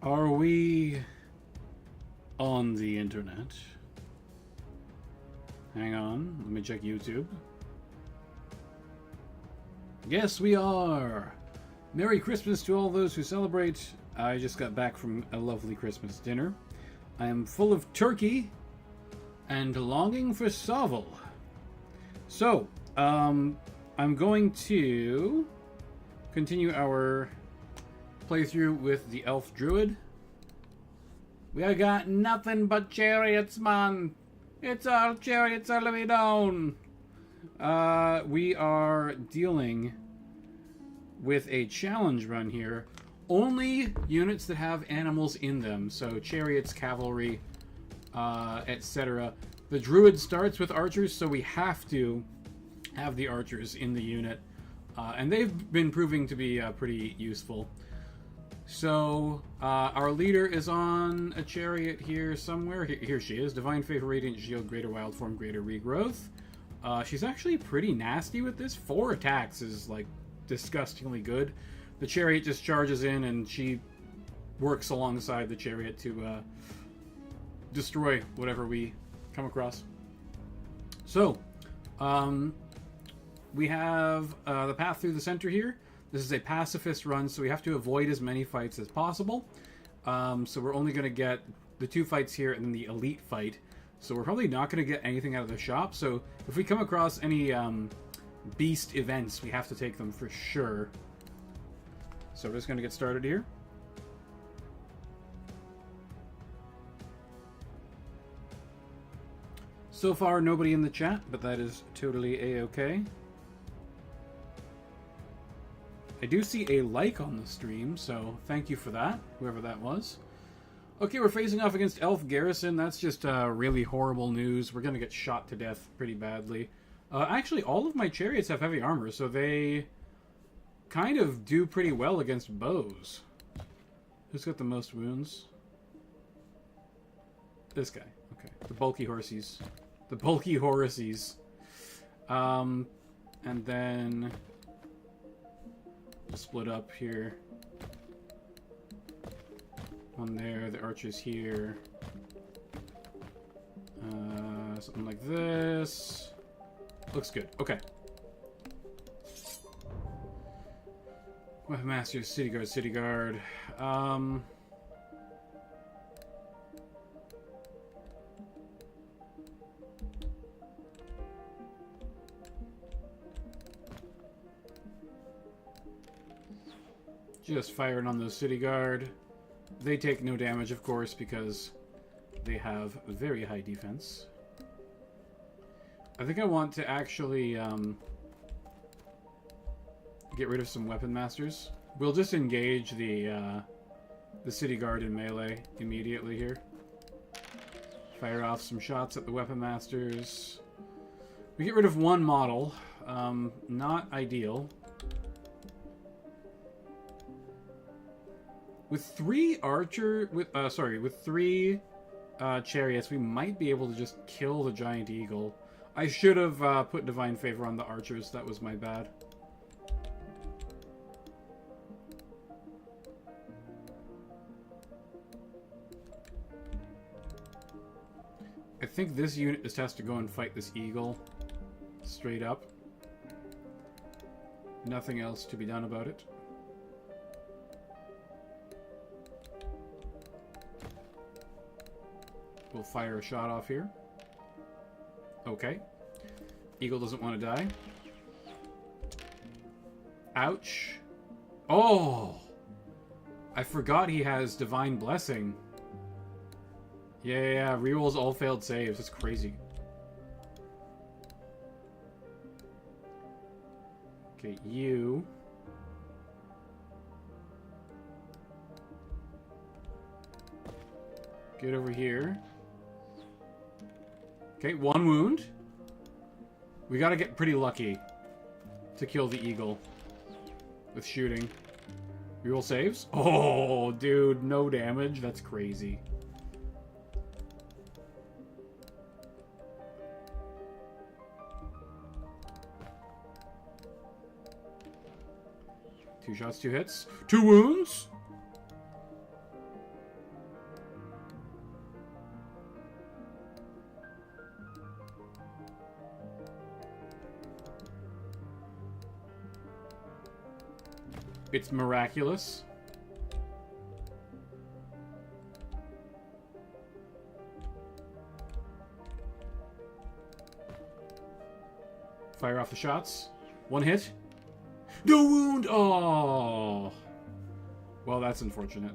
Are we on the internet? Hang on, let me check YouTube. Yes, we are! Merry Christmas to all those who celebrate. I just got back from a lovely Christmas dinner. I am full of turkey and longing for SOVL. So, I'm going to continue our playthrough with the Elf Druid. We got nothing but chariots, man. It's all chariots all the way down. We are dealing with a challenge run here. Only units that have animals in them, so chariots, cavalry, etc. The druid starts with archers, so we have to have the archers in the unit, and they've been proving to be pretty useful. So our leader is on a chariot here somewhere. Here she is. Divine Favor, Radiant Shield, Greater Wild Form, Greater Regrowth. She's actually pretty nasty with this. 4 attacks is like disgustingly good. The chariot just charges in and she works alongside the chariot to destroy whatever we come across. So we have the path through the center here. This is a pacifist run, so we have to avoid as many fights as possible. So we're only going to get the 2 fights here and then the elite fight. So we're probably not going to get anything out of the shop. So if we come across any beast events, we have to take them for sure. So we're just going to get started here. So far, nobody in the chat, but that is totally a-okay. I do see a like on the stream, so thank you for that, whoever that was. Okay, we're facing off against Elf Garrison. That's just really horrible news. We're going to get shot to death pretty badly. Actually, all of my chariots have heavy armor, so they kind of do pretty well against bows. Who's got the most wounds? This guy. Okay. The bulky horsies. The bulky horsies. And then split up here. One there, the archers here. Something like this. Looks good. Okay. Weapon Master, City Guard, City Guard. Just firing on the City Guard. They take no damage, of course, because they have very high defense. I think I want to actually get rid of some Weapon Masters. We'll just engage the City Guard in melee immediately here. Fire off some shots at the Weapon Masters. We get rid of 1 model. Not ideal. With 3 chariots, we might be able to just kill the giant eagle. I should have put Divine Favor on the archers. That was my bad. I think this unit just has to go and fight this eagle. Straight up. Nothing else to be done about it. We'll fire a shot off here. Okay. Eagle doesn't want to die. Ouch. Oh! I forgot he has Divine Blessing. Yeah. Rerolls all failed saves. That's crazy. Okay, you. Get over here. Okay, 1 wound. We gotta get pretty lucky to kill the eagle with shooting. Reroll saves. Oh, dude, no damage. That's crazy. Two shots, 2 hits. 2 wounds. It's miraculous. Fire off the shots. One hit. No wound! Oh! Well, that's unfortunate.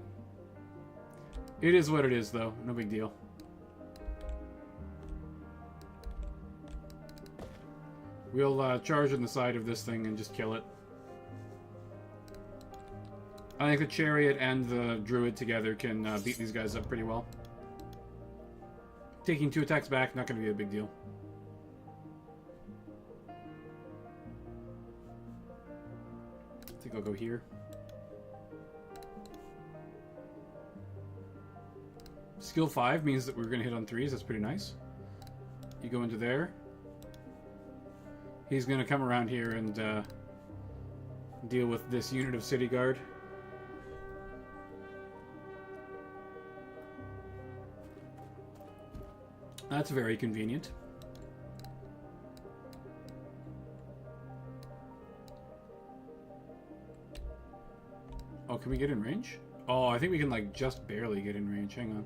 It is what it is, though. No big deal. We'll charge on the side of this thing and just kill it. I think the Chariot and the Druid together can beat these guys up pretty well. Taking 2 attacks back, not going to be a big deal. I think I'll go here. Skill 5 means that we're going to hit on 3s. That's pretty nice. You go into there. He's going to come around here and deal with this unit of City Guard. That's very convenient. Oh, can we get in range? Oh, I think we can, like, just barely get in range. Hang on.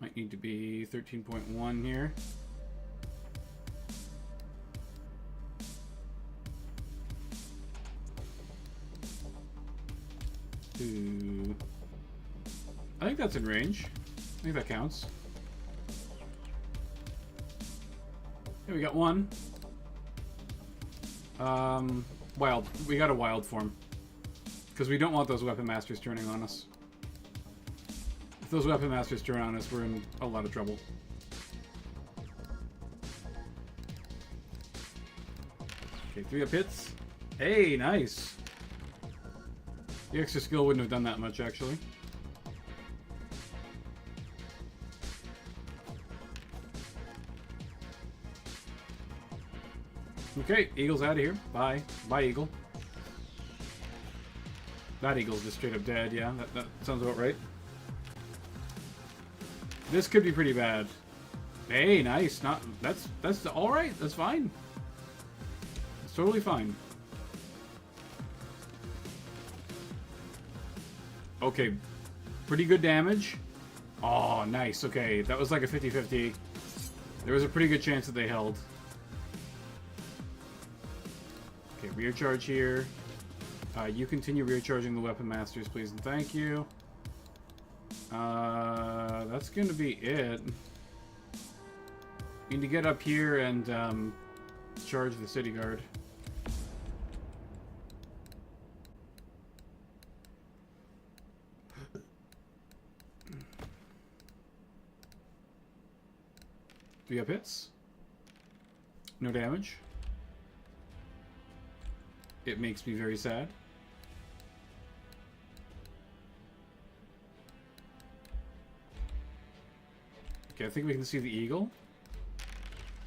Might need to be 13.1 here. I think that's in range. I think that counts. Yeah, we got one. Wild. We got a wild form. Because we don't want those weapon masters turning on us. If those weapon masters turn on us, we're in a lot of trouble. Okay, 3 up hits. Hey, nice. The extra skill wouldn't have done that much, actually. Okay, Eagle's out of here. Bye. Bye, Eagle. That Eagle's just straight up dead, yeah. That sounds about right. This could be pretty bad. Hey, nice. That's alright. That's fine. It's totally fine. Okay, pretty good damage. Oh, nice. Okay, that was like a 50-50. There was a pretty good chance that they held. Okay, rear charge here. You continue rear charging the weapon masters, please and thank you. That's gonna be it. Need to get up here and charge the city guard. Three up hits. No damage. It makes me very sad. Okay, I think we can see the eagle.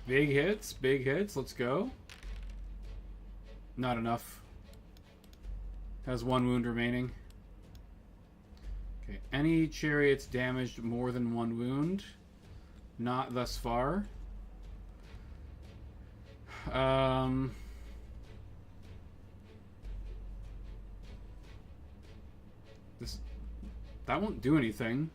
Big hits, let's go. Not enough. Has 1 wound remaining. Okay, any chariots damaged more than 1 wound? Not thus far. That won't do anything.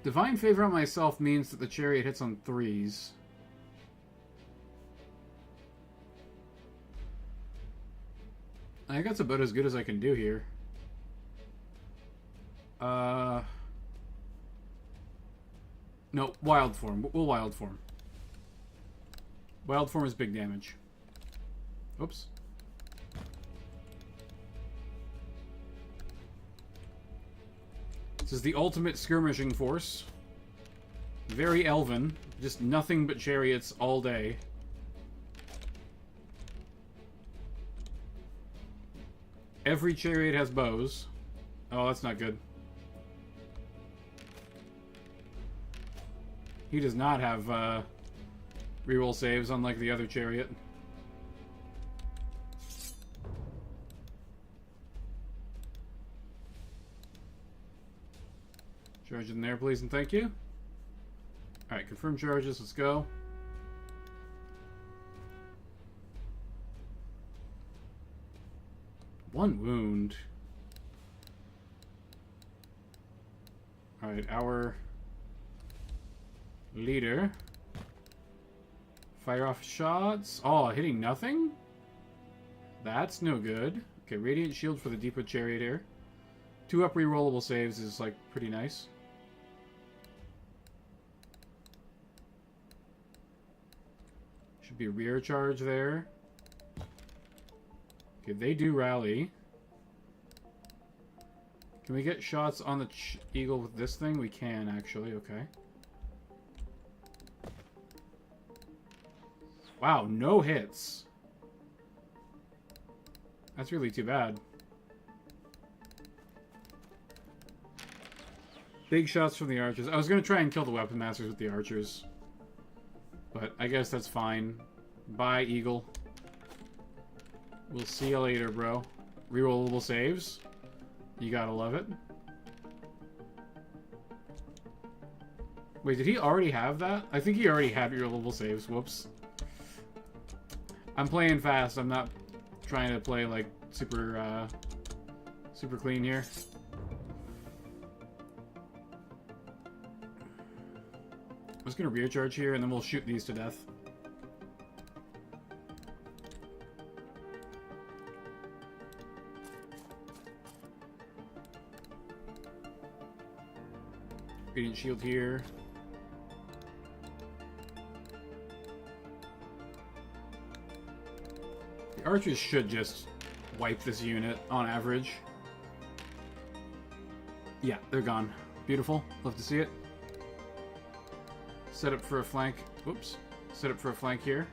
Divine Favor on myself means that the chariot hits on 3s. I think that's about as good as I can do here. No, wild form. We'll wild form. Wild form is big damage. Oops. This is the ultimate skirmishing force. Very elven. Just nothing but chariots all day. Every chariot has bows. Oh, that's not good. He does not have reroll saves, unlike the other chariot. Charge in there, please, and thank you. Alright, confirm charges. Let's go. One wound. Alright, our leader. Fire off shots. Oh, hitting nothing? That's no good. Okay, Radiant Shield for the Deepwood Charioteer. 2 up rerollable saves is, like, pretty nice. Should be a rear charge there. Okay, they do rally. Can we get shots on the eagle with this thing? We can, actually. Okay. Wow, no hits. That's really too bad. Big shots from the archers. I was going to try and kill the weapon masters with the archers. But I guess that's fine. Bye, eagle. We'll see you later, bro. Rerollable saves. You gotta love it. Wait, did he already have that? I think he already had rerollable saves. Whoops. I'm playing fast. I'm not trying to play, like, super clean here. I'm just gonna rear charge here, and then we'll shoot these to death. Radiant shield here. The archers should just wipe this unit on average. Yeah, they're gone. Beautiful. Love to see it. Set up for a flank. Whoops. Set up for a flank here.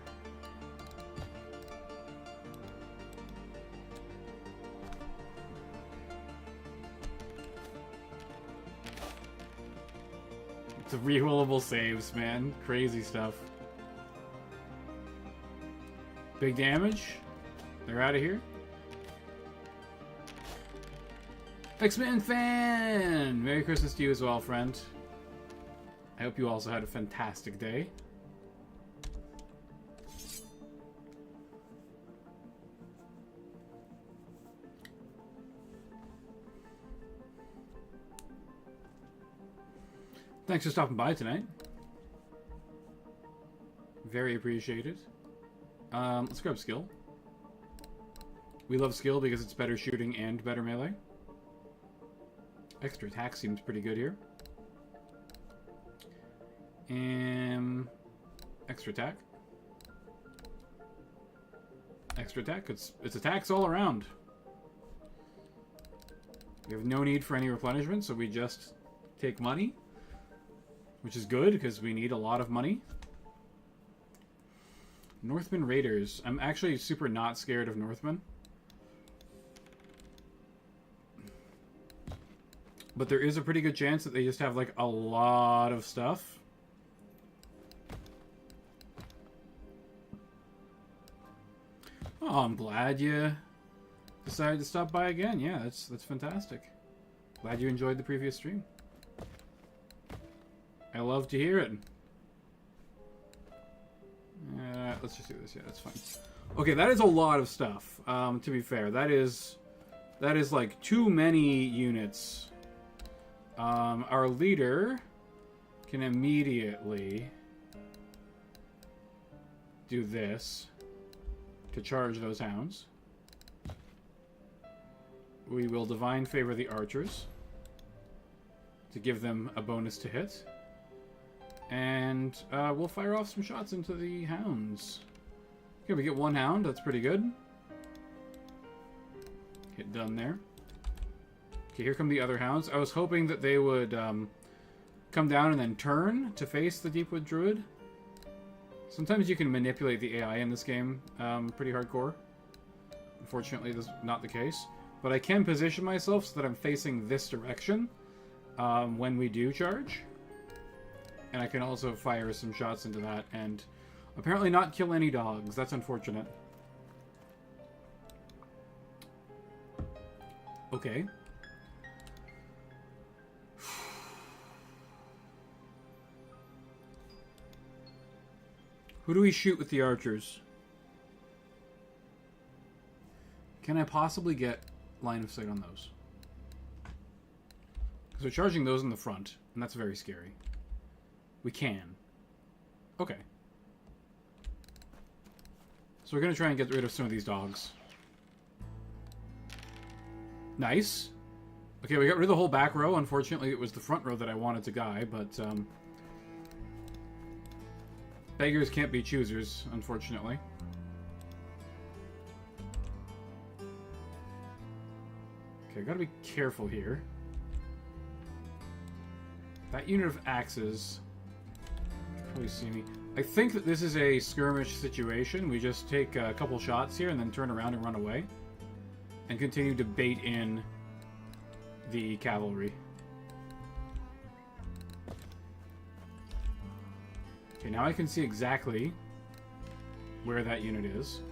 It's rerollable saves, man. Crazy stuff. Big damage. They're out of here. X-Men fan! Merry Christmas to you as well, friend. I hope you also had a fantastic day. Thanks for stopping by tonight. Very appreciated. Let's grab skill. We love skill because it's better shooting and better melee. Extra attack seems pretty good here. Extra attack. Extra attack. It's attacks all around. We have no need for any replenishment, so we just take money. Which is good, because we need a lot of money. Northmen Raiders. I'm actually super not scared of Northmen. But there is a pretty good chance that they just have, like, a lot of stuff. Oh, I'm glad you decided to stop by again. Yeah, that's fantastic. Glad you enjoyed the previous stream. I love to hear it. Let's just do this. Yeah, that's fine. Okay, that is a lot of stuff. To be fair, that is like too many units. Our leader can immediately do this to charge those hounds. We will divine favor the archers to give them a bonus to hit. And we'll fire off some shots into the hounds. Okay, we get one hound. That's pretty good. Hit done there. Okay, here come the other hounds. I was hoping that they would come down and then turn to face the Deepwood Druid. Sometimes you can manipulate the AI in this game pretty hardcore. Unfortunately, that's not the case. But I can position myself so that I'm facing this direction when we do charge. And I can also fire some shots into that and apparently not kill any dogs. That's unfortunate. Okay. Who do we shoot with the archers? Can I possibly get line of sight on those? Because we're charging those in the front, and that's very scary. We can. Okay. So we're going to try and get rid of some of these dogs. Nice. Okay, we got rid of the whole back row. Unfortunately, it was the front row that I wanted to guy, but beggars can't be choosers, unfortunately. Okay, I gotta be careful here. That unit of axes can probably see me. I think that this is a skirmish situation. We just take a couple shots here and then turn around and run away. And continue to bait in the cavalry. Okay, now I can see exactly where that unit is.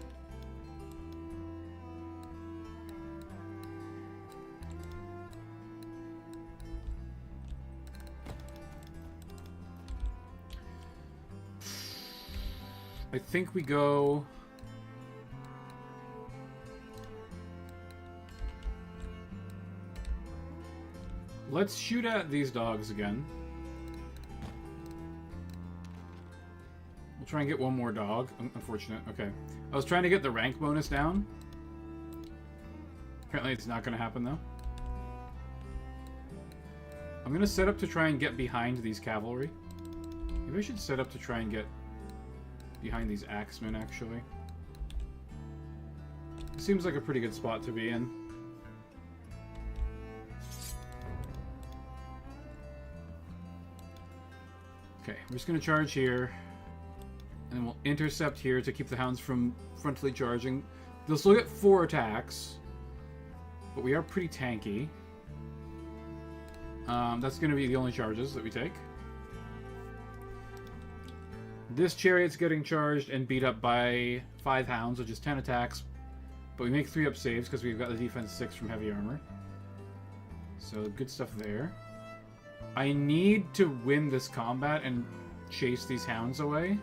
I think we go... Let's shoot at these dogs again. We'll try and get one more dog. Unfortunate. Okay. I was trying to get the rank bonus down. Apparently it's not going to happen, though. I'm going to set up to try and get behind these cavalry. Maybe I should set up to try and get behind these axemen, actually. It seems like a pretty good spot to be in. Okay, we're just going to charge here. And then we'll intercept here to keep the hounds from frontally charging. They'll still get 4 attacks. But we are pretty tanky. That's going to be the only charges that we take. This chariot's getting charged and beat up by 5 hounds, which is 10 attacks. But we make 3 up saves because we've got the defense 6 from heavy armor. So good stuff there. I need to win this combat and chase these hounds away.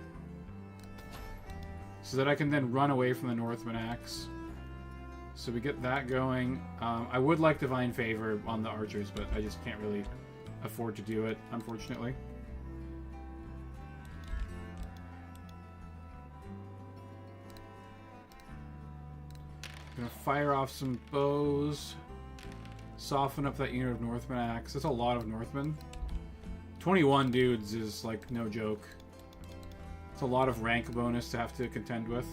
So that I can then run away from the Northman axe. So we get that going. I would like Divine Favor on the archers, but I just can't really afford to do it, unfortunately. Gonna fire off some bows. Soften up that unit of Northman axe. That's a lot of Northmen. 21 dudes is like no joke. It's a lot of rank bonus to have to contend with.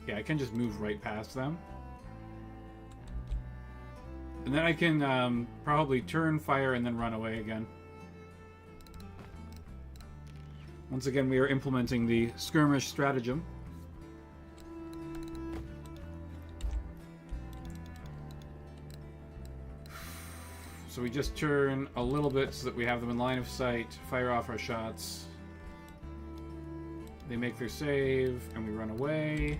Yeah, I can just move right past them. And then I can probably turn, fire, and then run away again. Once again, we are implementing the skirmish stratagem. So we just turn a little bit so that we have them in line of sight, fire off our shots. They make their save, and we run away.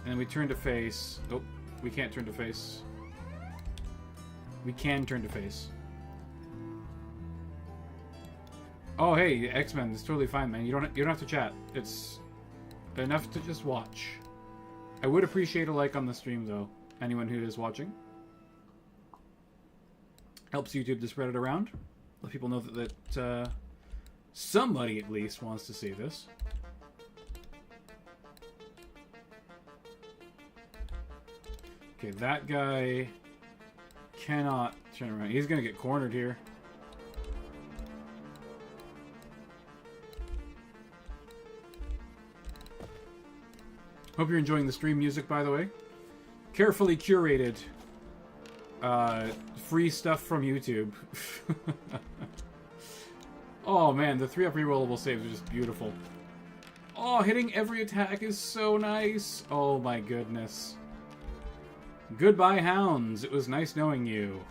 And then we turn to face. Oh, we can't turn to face. We can turn to face. Oh, hey, X-Men, it's totally fine, man. You don't have to chat. It's enough to just watch. I would appreciate a like on the stream, though. Anyone who is watching. Helps YouTube to spread it around. Let people know that somebody at least wants to see this. Okay, that guy cannot turn around. He's going to get cornered here. Hope you're enjoying the stream music, by the way. Carefully curated free stuff from YouTube. Oh man, the 3-up rerollable saves are just beautiful. Oh, hitting every attack is so nice. Oh my goodness. Goodbye, hounds. It was nice knowing you.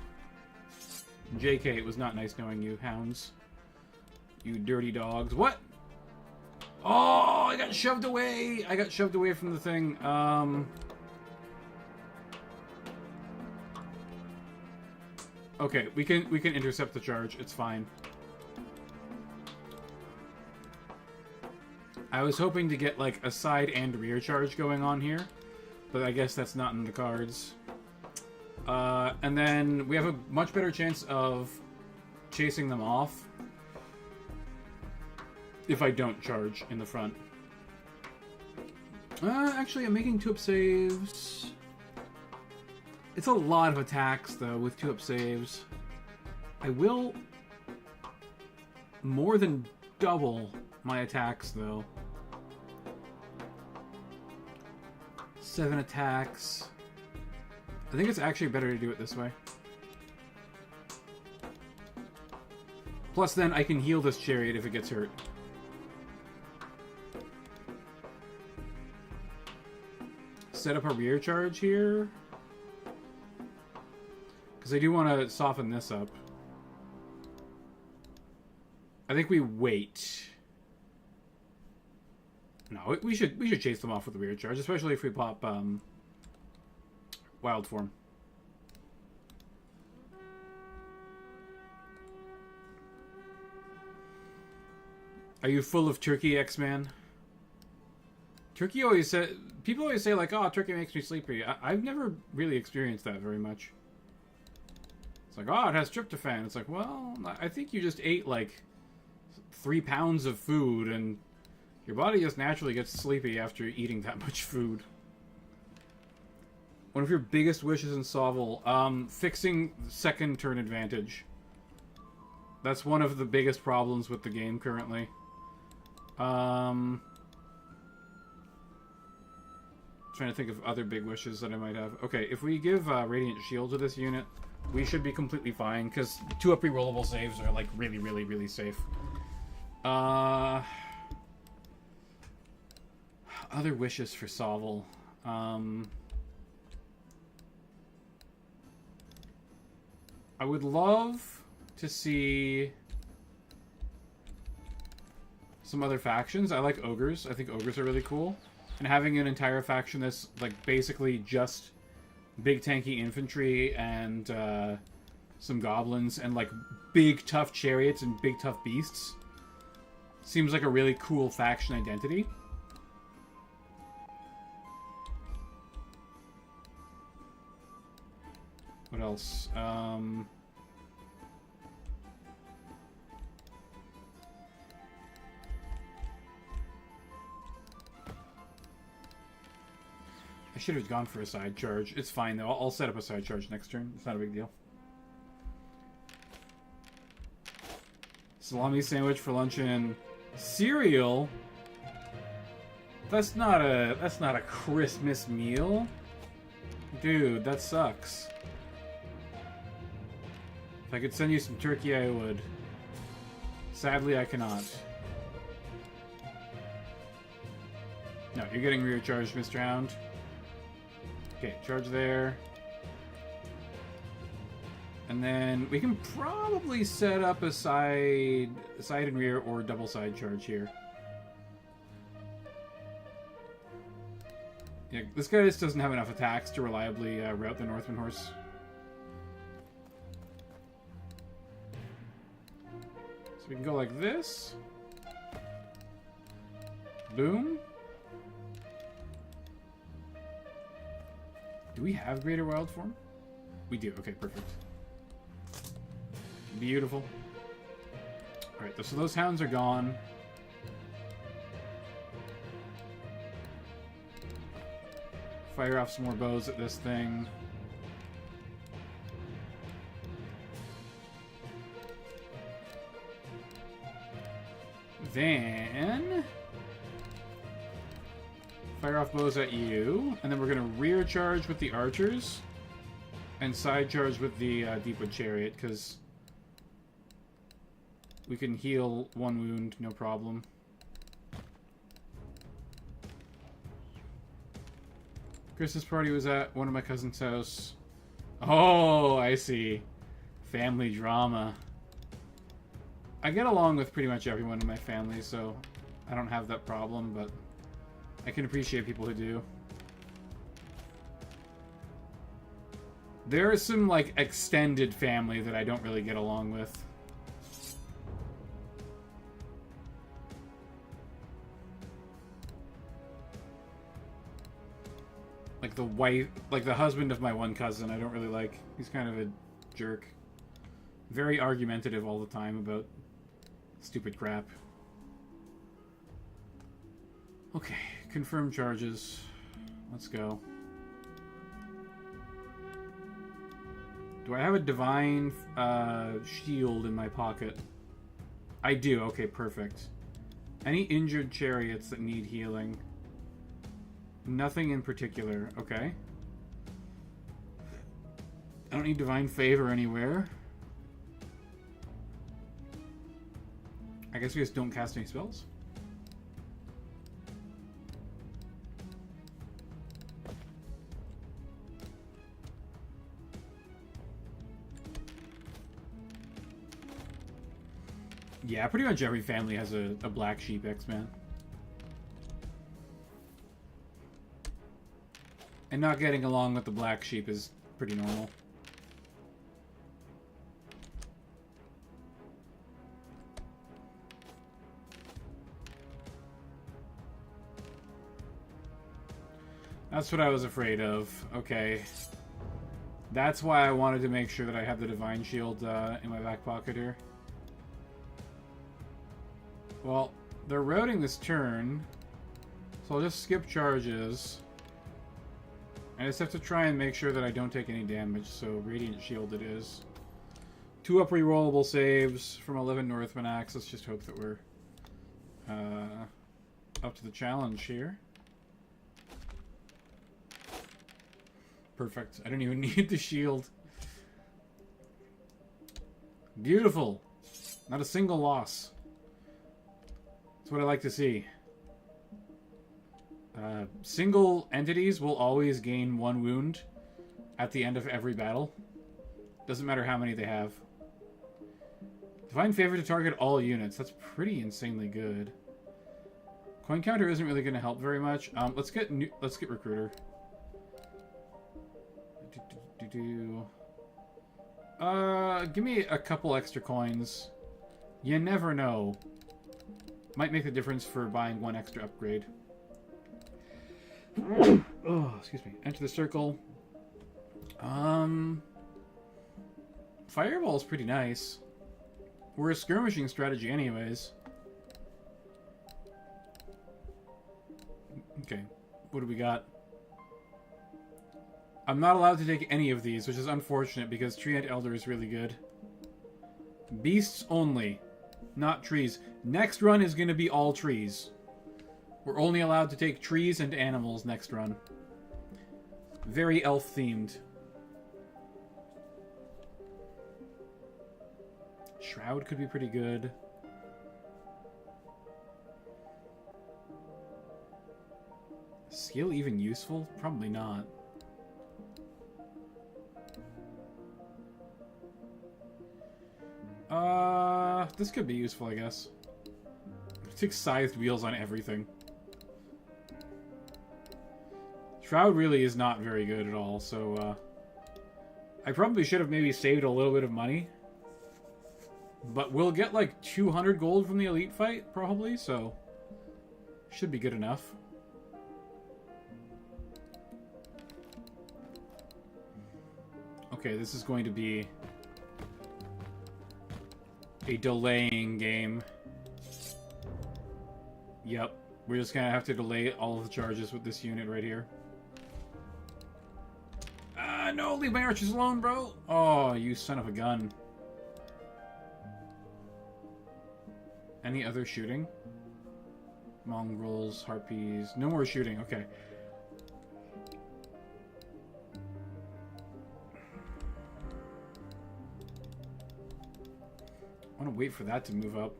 JK, it was not nice knowing you, hounds. You dirty dogs. What? Oh, I got shoved away. I got shoved away from the thing. Okay, we can intercept the charge. It's fine. I was hoping to get like a side and rear charge going on here, but I guess that's not in the cards. And then we have a much better chance of chasing them off if I don't charge in the front. Actually, I'm making 2-up saves. It's a lot of attacks, though, with 2-up saves. I will more than double my attacks, though. 7 attacks. I think it's actually better to do it this way. Plus, then I can heal this chariot if it gets hurt. Set up a rear charge here. Because I do want to soften this up. I think we wait. No, we should chase them off with a rear charge, especially if we pop wild form. Are you full of turkey, X-Man? Turkey always said... People always say, like, oh, turkey makes me sleepy. I've never really experienced that very much. It's like, oh, it has tryptophan. It's like, well, I think you just ate, like, 3 pounds of food, and your body just naturally gets sleepy after eating that much food. One of your biggest wishes in SOVL, fixing second turn advantage. That's one of the biggest problems with the game currently. Trying to think of other big wishes that I might have. Okay, if we give Radiant Shield to this unit, we should be completely fine, because 2-up rerollable saves are, like, really, really, really safe. Other wishes for SOVL. I would love to see some other factions. I like ogres. I think ogres are really cool. And having an entire faction that's, like, basically just big tanky infantry and some goblins and, like, big tough chariots and big tough beasts seems like a really cool faction identity. What else? I should have gone for a side charge. It's fine, though. I'll set up a side charge next turn. It's not a big deal. Salami sandwich for lunch and cereal? That's not a Christmas meal. Dude, that sucks. If I could send you some turkey, I would. Sadly, I cannot. No, you're getting rear charged, Mr. Hound. Okay, charge there. And then we can probably set up a side and rear or double side charge here. Yeah, this guy just doesn't have enough attacks to reliably route the Northman horse. So we can go like this. Boom. Do we have Greater Wild Form? We do. Okay, perfect. Beautiful. Alright, so those hounds are gone. Fire off some more bows at this thing. Then fire off bows at you, and then we're going to rear charge with the archers and side charge with the Deepwood Chariot, because we can heal 1 wound, no problem. Christmas party was at one of my cousin's house. Oh, I see. Family drama. I get along with pretty much everyone in my family, so I don't have that problem, but I can appreciate people who do. There is some, like, extended family that I don't really get along with. Like the wife, like the husband of my one cousin, I don't really like. He's kind of a jerk. Very argumentative all the time about stupid crap. Okay, confirm charges. Let's go. Do I have a divine shield in my pocket? I do. Okay, perfect. Any injured chariots that need healing? Nothing in particular. Okay. I don't need divine favor anywhere. I guess we just don't cast any spells. Yeah, pretty much every family has a black sheep X-Man. And not getting along with the black sheep is pretty normal. That's what I was afraid of. Okay. That's why I wanted to make sure that I have the divine shield in my back pocket here. Well, they're routing this turn, so I'll just skip charges. I just have to try and make sure that I don't take any damage, so Radiant Shield it is. 2 up rerollable saves from 11 Northman Axe. Let's just hope that we're up to the challenge here. Perfect. I don't even need the shield. Beautiful. Not a single loss. That's what I like to see. Single entities will always gain 1 wound at the end of every battle. Doesn't matter how many they have. Divine favor to target all units. That's pretty insanely good. Coin counter isn't really going to help very much. Let's get recruiter. Give me a couple extra coins. You never know. Might make the difference for buying 1 extra upgrade. Oh, excuse me. Enter the circle. Fireball's pretty nice. We're a skirmishing strategy anyways. Okay. What do we got? I'm not allowed to take any of these, which is unfortunate because Treant Elder is really good. Beasts only. Not trees. Next run is going to be all trees. We're only allowed to take trees and animals next run. Very elf-themed. Shroud could be pretty good. Skill even useful? Probably not. This could be useful, I guess. Take scythed wheels on everything. Shroud really is not very good at all, so, I probably should have maybe saved a little bit of money. But we'll get, like, 200 gold from the elite fight, probably, so... should be good enough. Okay, this is going to be a delaying game. Yep, we're just gonna have to delay all of the charges with this unit right here. No, leave my archers alone, bro! Oh, you son of a gun. Any other shooting? Mongrels, harpies... no more shooting, okay. I want to wait for that to move up.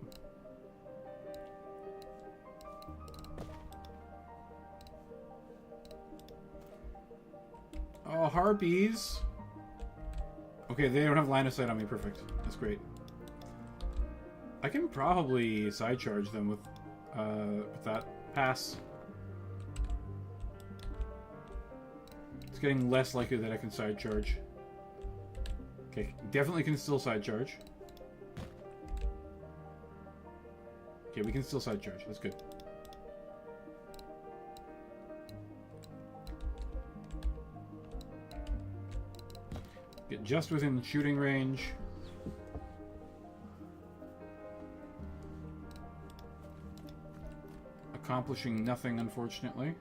Oh, harpies! Okay, they don't have line of sight on me. Perfect. That's great. I can probably side charge them with that pass. It's getting less likely that I can side charge. Okay, definitely can still side charge. Okay, we can still side charge. That's good. Get just within shooting range. Accomplishing nothing, unfortunately.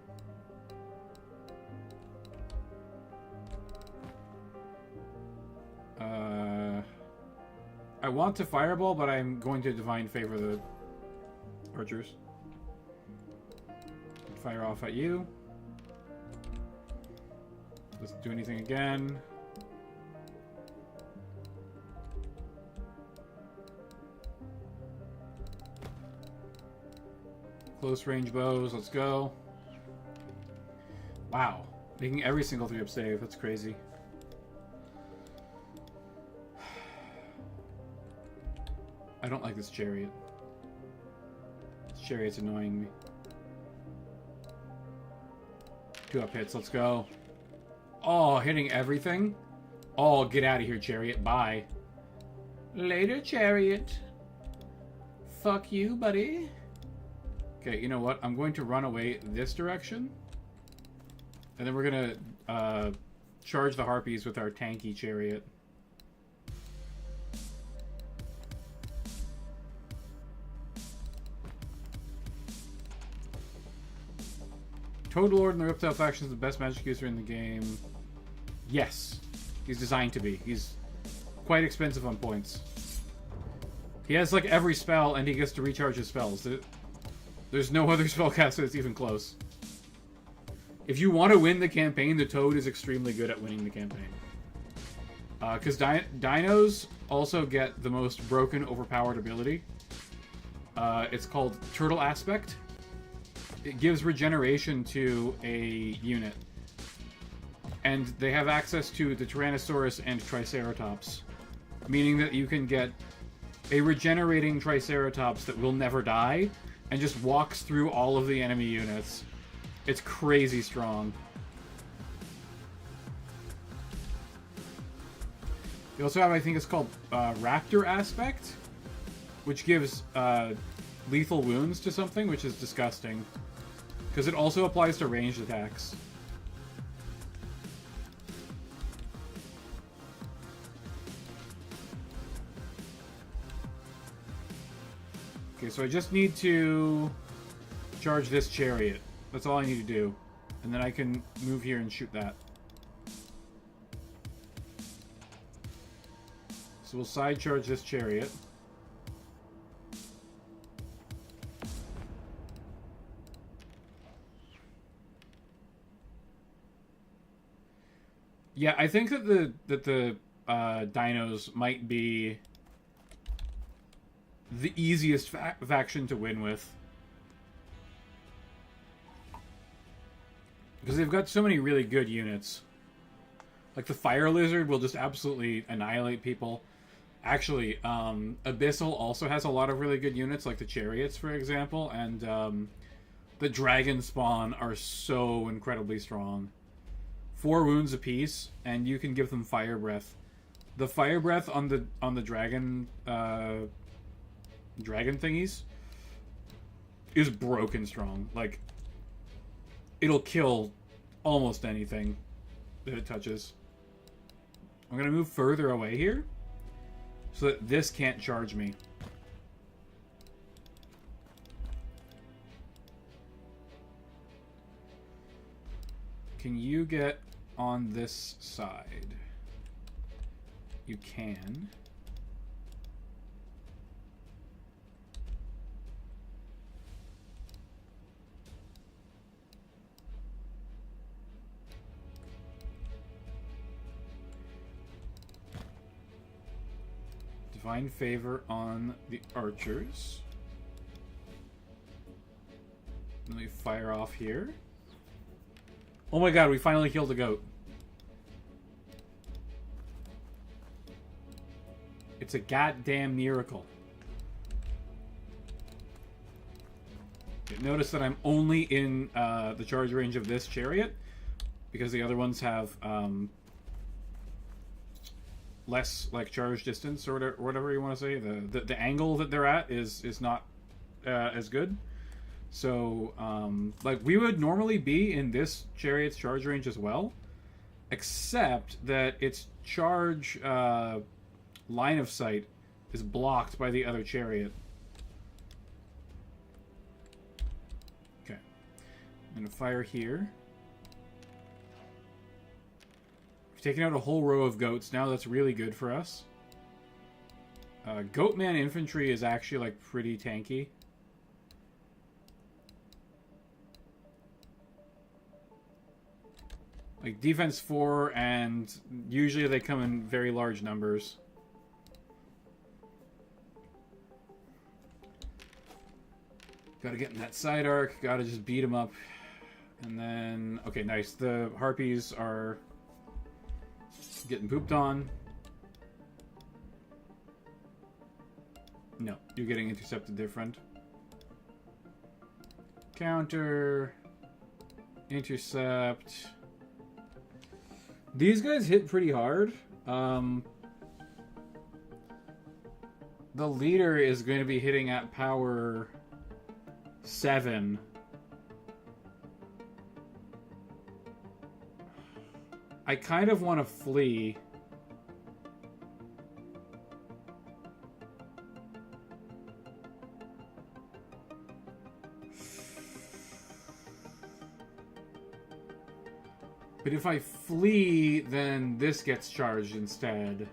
I want to fireball, but I'm going to divine favor the archers. Fire off at you. Doesn't do anything again. Close range bows, let's go. Wow. Making every single 3-up save, that's crazy. I don't like this chariot. This chariot's annoying me. 2-up hits, let's go. Oh, hitting everything? Oh, get out of here, chariot. Bye. Later, chariot. Fuck you, buddy. Okay, you know what? I'm going to run away this direction. And then we're going to charge the harpies with our tanky chariot. Total Lord in the Reptile faction is the best magic user in the game. Yes. He's designed to be. He's quite expensive on points. He has like every spell and he gets to recharge his spells. There's no other spellcaster that's even close. If you want to win the campaign, the Toad is extremely good at winning the campaign. Because dinos also get the most broken, overpowered ability. It's called Turtle Aspect. It gives regeneration to a unit. And they have access to the Tyrannosaurus and Triceratops. Meaning that you can get a regenerating Triceratops that will never die and just walks through all of the enemy units. It's crazy strong. You also have, I think it's called Raptor Aspect, which gives lethal wounds to something, which is disgusting. Because it also applies to ranged attacks. Okay, so I just need to charge this chariot. That's all I need to do. And then I can move here and shoot that. So we'll side charge this chariot. Yeah, I think that the dinos might be the easiest faction to win with. Because they've got so many really good units. Like the Fire Lizard will just absolutely annihilate people. Actually, Abyssal also has a lot of really good units, like the Chariots, for example. And the Dragon Spawn are so incredibly strong. 4 wounds apiece, and you can give them Fire Breath. The Fire Breath on the dragon dragon thingies is broken strong. Like, it'll kill almost anything that it touches. I'm gonna move further away here so that this can't charge me. Can you get on this side? You can. Divine favor on the archers. Let me fire off here. Oh my god, we finally killed a goat. It's a goddamn miracle. Notice that I'm only in the charge range of this chariot because the other ones have less like charge distance or whatever you want to say. The angle that they're at is not as good. So like we would normally be in this Chariot's charge range as well, except that its charge line of sight is blocked by the other Chariot. Okay, I'm gonna fire here. We've taken out a whole row of goats now. That's really good for us. Goatman infantry is actually like pretty tanky. Like defense 4, and usually they come in very large numbers. Gotta get in that side arc, gotta just beat them up. And then, okay, nice. The harpies are getting pooped on. No, you're getting intercepted different. Counter. Intercept. These guys hit pretty hard. The leader is going to be hitting at power 7. I kind of want to flee. But if I flee, then this gets charged instead.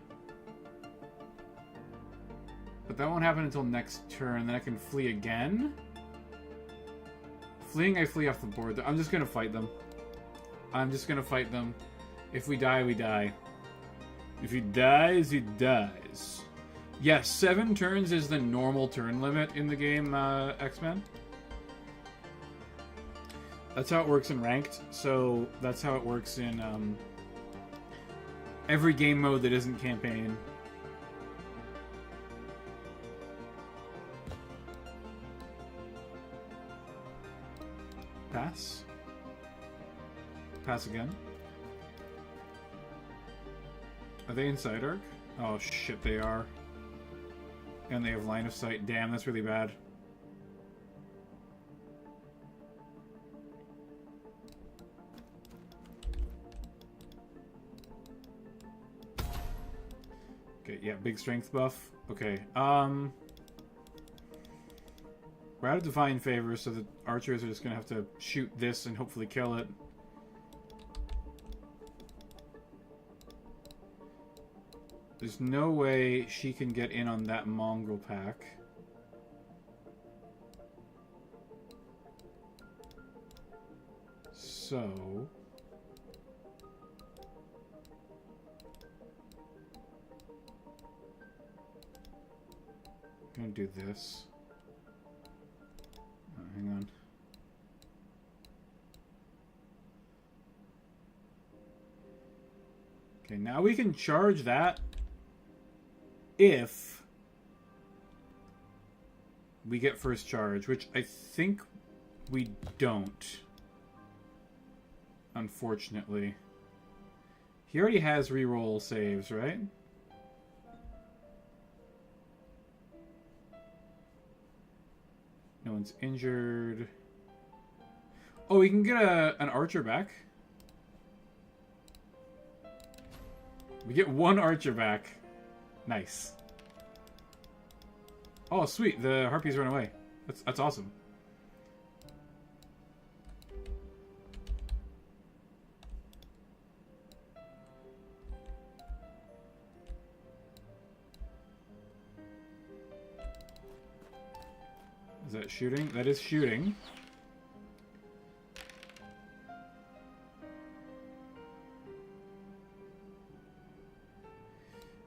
But that won't happen until next turn. Then I can flee again. Fleeing, I flee off the board. I'm just going to fight them. I'm just going to fight them. If we die, we die. If he dies, he dies. Yes, 7 turns is the normal turn limit in the game, X-Men. That's how it works in Ranked, so that's how it works in every game mode that isn't Campaign. Pass. Pass again. Are they inside arc? Oh shit, they are. And they have line of sight. Damn, that's really bad. Okay, yeah, big strength buff. Okay, we're out of divine favor, so the archers are just gonna have to shoot this and hopefully kill it. There's no way she can get in on that mongrel pack. So... I'm gonna do this. Oh, hang on. Okay, now we can charge that if we get first charge, which I think we don't. Unfortunately. He already has reroll saves, right? No one's injured. Oh, we can get an archer back. We get 1 archer back. Nice. Oh, sweet. The harpies run away. That's awesome. Is that shooting? That is shooting.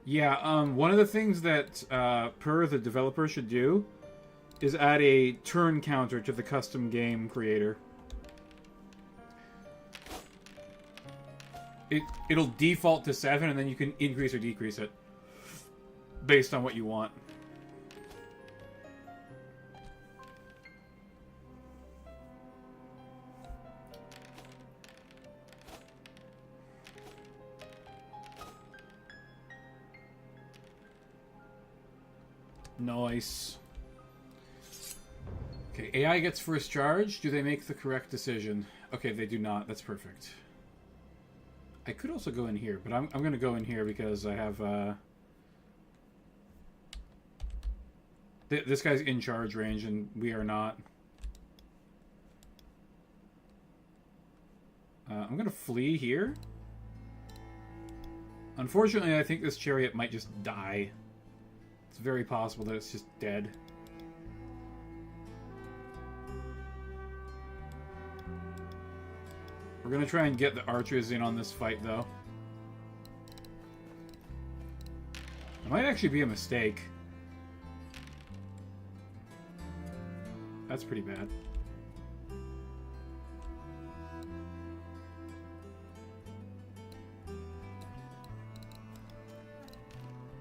Yeah, one of the things that Per, the developer, should do is add a turn counter to the custom game creator. It'll default to 7, and then you can increase or decrease it based on what you want. Nice. Okay, AI gets first charge. Do they make the correct decision? Okay, they do not. That's perfect. I could also go in here, but I'm going to go in here because I have... this guy's in charge range, and we are not. I'm going to flee here. Unfortunately, I think this chariot might just die. It's very possible that it's just dead. We're going to try and get the archers in on this fight, though. It might actually be a mistake. That's pretty bad.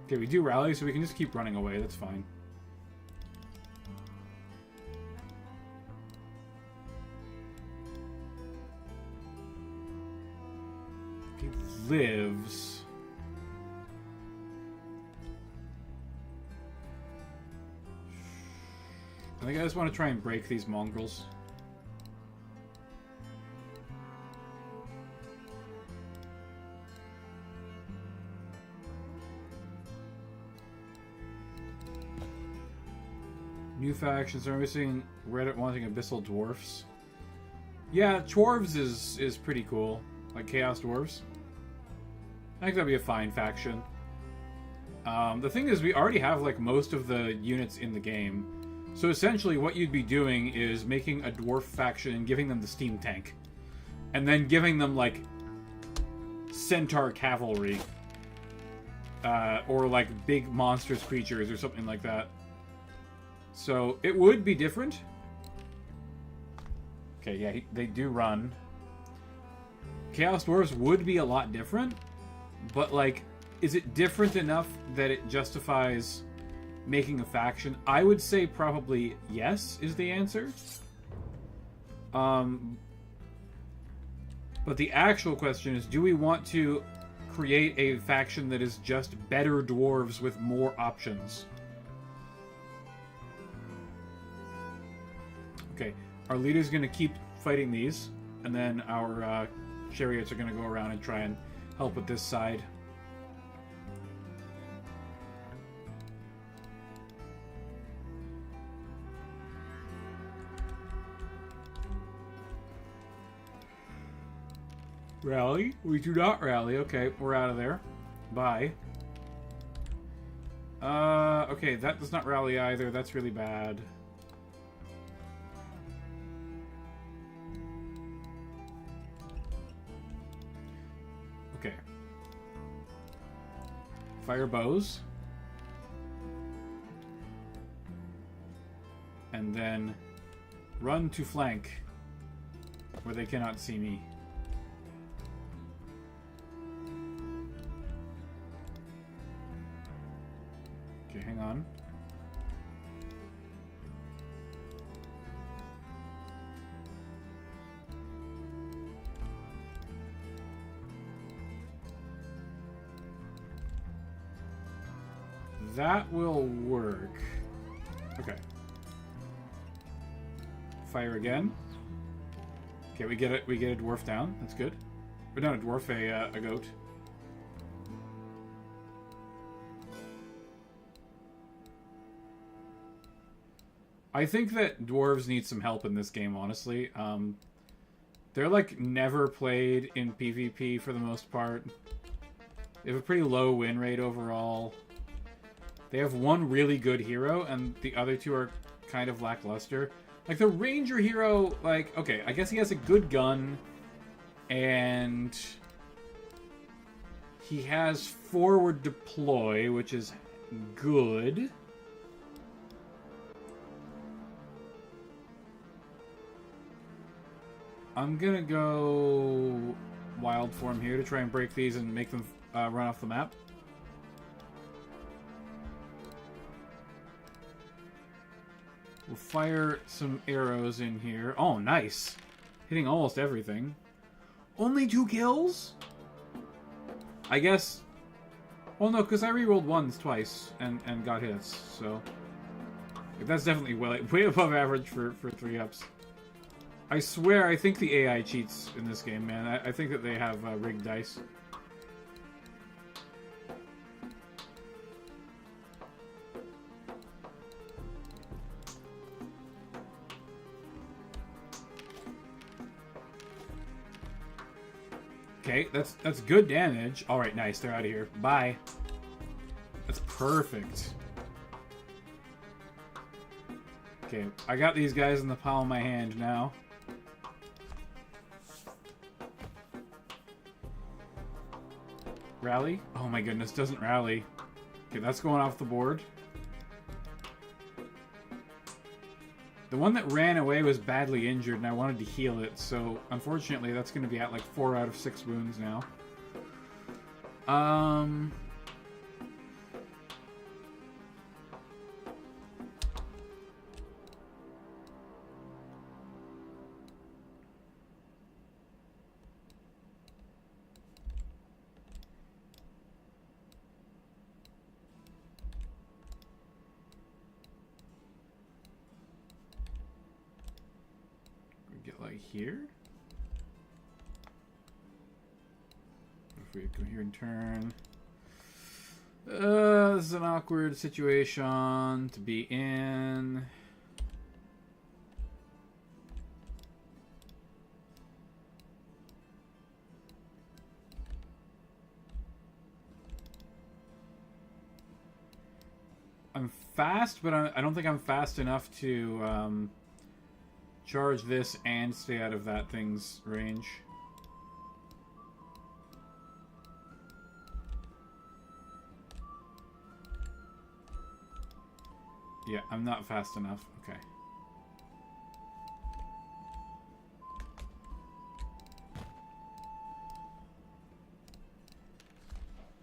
Okay, we do rally, so we can just keep running away. That's fine. He lives. I think I just want to try and break these mongrels. New factions. Are we seeing Reddit wanting abyssal dwarfs? Yeah, dwarves is pretty cool. Like chaos dwarves. I think that'd be a fine faction. The thing is, we already have like most of the units in the game. So essentially what you'd be doing is making a dwarf faction and giving them the steam tank. And then giving them like centaur cavalry. Or like big monstrous creatures or something like that. So it would be different. Okay, yeah, they do run. Chaos Dwarves would be a lot different. But like, is it different enough that it justifies making a faction? I would say probably yes is the answer. But the actual question is, do we want to create a faction that is just better dwarves with more options? Okay, our leader's going to keep fighting these, and then our chariots are going to go around and try and help with this side. Rally? We do not rally. Okay, we're out of there. Bye. Okay, that does not rally either. That's really bad. Okay. Fire bows. And then run to flank where they cannot see me. Okay, hang on. That will work. Okay. Fire again. Okay, we get a dwarf down. That's good. But not a dwarf, a goat. I think that dwarves need some help in this game, honestly. They're like never played in PvP for the most part. They have a pretty low win rate overall. They have one really good hero, and the other two are kind of lackluster. Like, the ranger hero, like, okay, I guess he has a good gun, and he has forward deploy, which is good. I'm gonna go wild form here to try and break these and make them run off the map. We'll fire some arrows in here. Oh, nice. Hitting almost everything. Only 2 kills? I guess... Well, no, because I rerolled ones twice and got hits, so... That's definitely way above average for 3-ups. I swear, I think the AI cheats in this game, man. I think that they have rigged dice. Okay, that's good damage. All right, nice. They're out of here. Bye. That's perfect. Okay, I got these guys in the palm of my hand now. Rally? Oh my goodness, doesn't rally. Okay, that's going off the board. The one that ran away was badly injured and I wanted to heal it, so unfortunately that's going to be at like 4 out of 6 wounds now. Get like here. If we come here and turn. This is an awkward situation to be in. I'm fast, but I don't think I'm fast enough to charge this and stay out of that thing's range. Yeah, I'm not fast enough. Okay.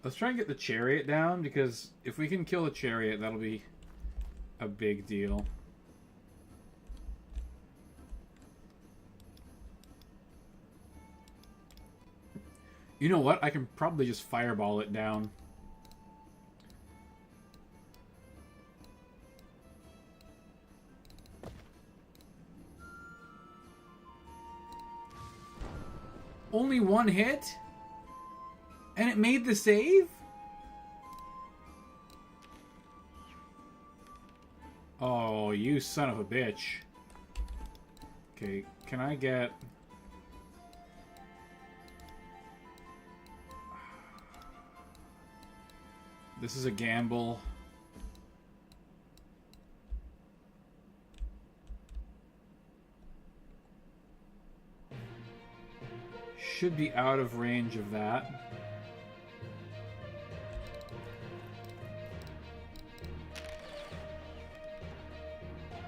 Let's try and get the chariot down, because if we can kill the chariot, that'll be a big deal. You know what? I can probably just fireball it down. Only one hit? And it made the save? Oh, you son of a bitch. Okay, can I get... This is a gamble. Should be out of range of that.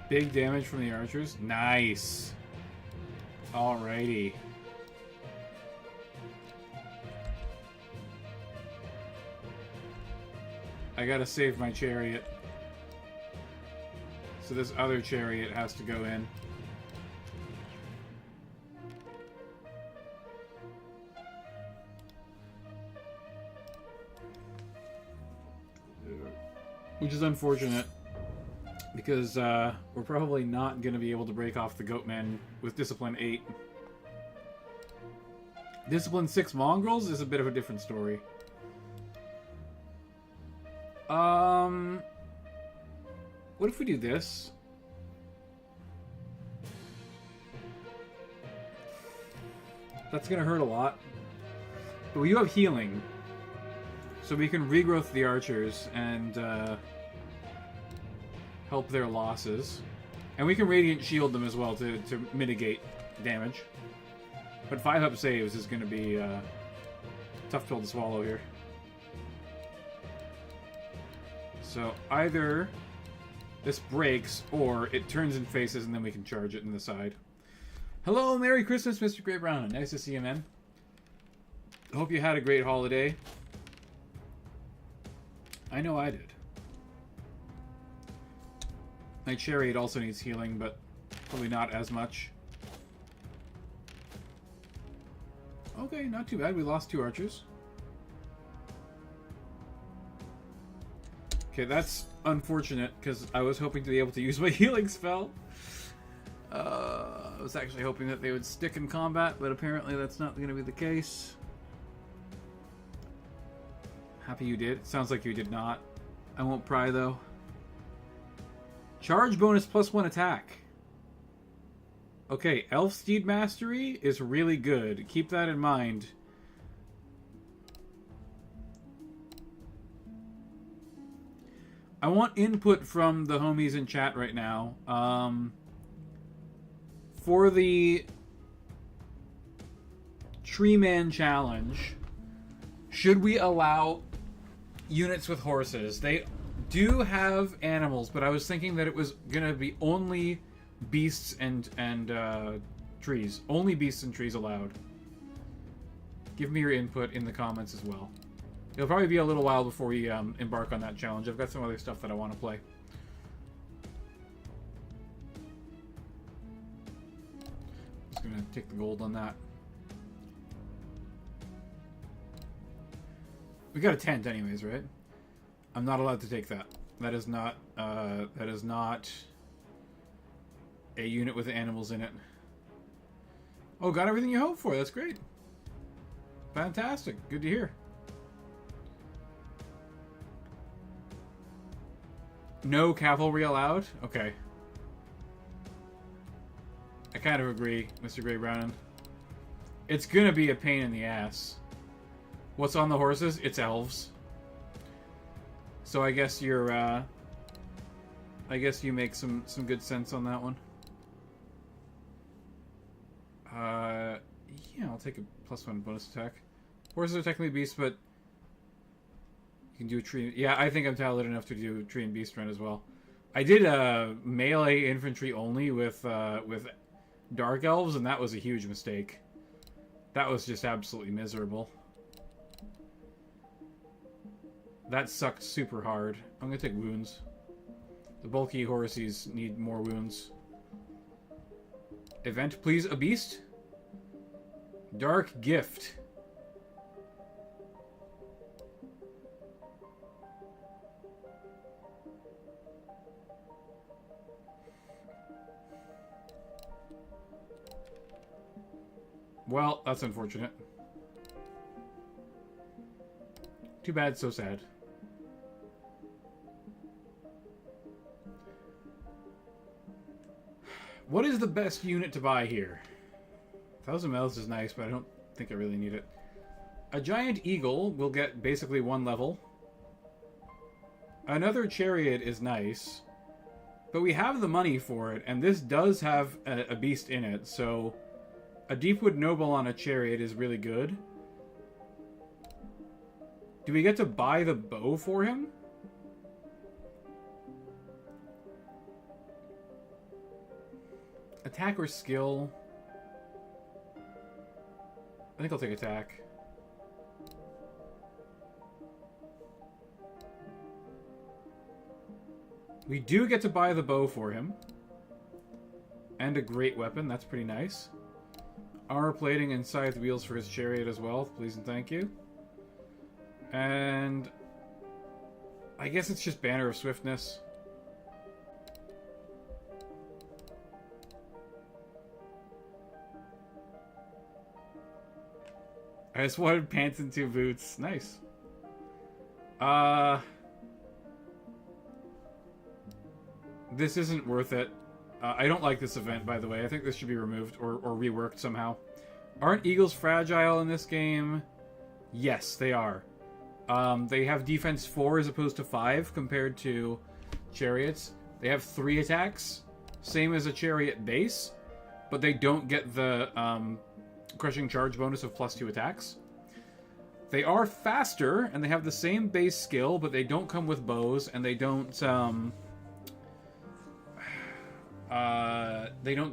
Big damage from the archers. Nice. Alrighty. I gotta save my chariot. So this other chariot has to go in. Which is unfortunate, because we're probably not going to be able to break off the Goatmen with Discipline 8. Discipline 6 Mongrels is a bit of a different story. What if we do this? That's going to hurt a lot. But we do have healing. So we can regrowth the archers and help their losses. And we can Radiant Shield them as well to mitigate damage. But 5-up saves is going to be a tough pill to swallow here. So either this breaks or it turns and faces and then we can charge it in the side. Hello, Merry Christmas, Mr. Grey Brown. Nice to see you, man. Hope you had a great holiday. I know I did. My chariot also needs healing, but probably not as much. Okay, not too bad. We lost 2 archers. Okay, that's unfortunate, because I was hoping to be able to use my healing spell. I was actually hoping that they would stick in combat, but apparently that's not going to be the case. Happy you did. Sounds like you did not. I won't pry, though. Charge bonus +1 attack. Okay, Elf Steed Mastery is really good. Keep that in mind. I want input from the homies in chat right now. For the Tree Man Challenge, should we allow units with horses? They do have animals, but I was thinking that it was gonna be only beasts and trees. Only beasts and trees allowed. Give me your input in the comments as well. It'll probably be a little while before we embark on that challenge. I've got some other stuff that I want to play. Just gonna take the gold on that. We got a tent anyways, right? I'm not allowed to take that. That is not a unit with animals in it. Oh, got everything you hoped for. That's great. Fantastic. Good to hear. No cavalry allowed? Okay. I kind of agree, Mr. Grey Brownin. It's gonna be a pain in the ass. What's on the horses? It's elves. So I guess you're, I guess you make some good sense on that one. Yeah, I'll take a +1 bonus attack. Horses are technically beasts, but you can do a tree. Yeah, I think I'm talented enough to do tree and beast run as well. I did melee infantry only with dark elves, and that was a huge mistake. That was just absolutely miserable. That sucked super hard. I'm gonna take wounds. The bulky horses need more wounds. Event, please, a beast. Dark gift. Well, that's unfortunate. Too bad, so sad. What is the best unit to buy here? 1,000 Mouths is nice, but I don't think I really need it. A Giant Eagle will get basically 1 level. Another Chariot is nice. But we have the money for it, and this does have a beast in it, so a Deepwood Noble on a Chariot is really good. Do we get to buy the bow for him? Attack or skill? I think I'll take attack. We do get to buy the bow for him. And a great weapon, that's pretty nice. Armor plating and scythe wheels for his chariot as well, please and thank you. And I guess it's just Banner of Swiftness. I just wanted pants and 2 boots. Nice. This isn't worth it. I don't like this event, by the way. I think this should be removed or reworked somehow. Aren't eagles fragile in this game? Yes, they are. They have defense 4 as opposed to 5 compared to chariots. They have 3 attacks, same as a chariot base, but they don't get the crushing charge bonus of +2 attacks. They are faster, and they have the same base skill, but they don't come with bows, and they don't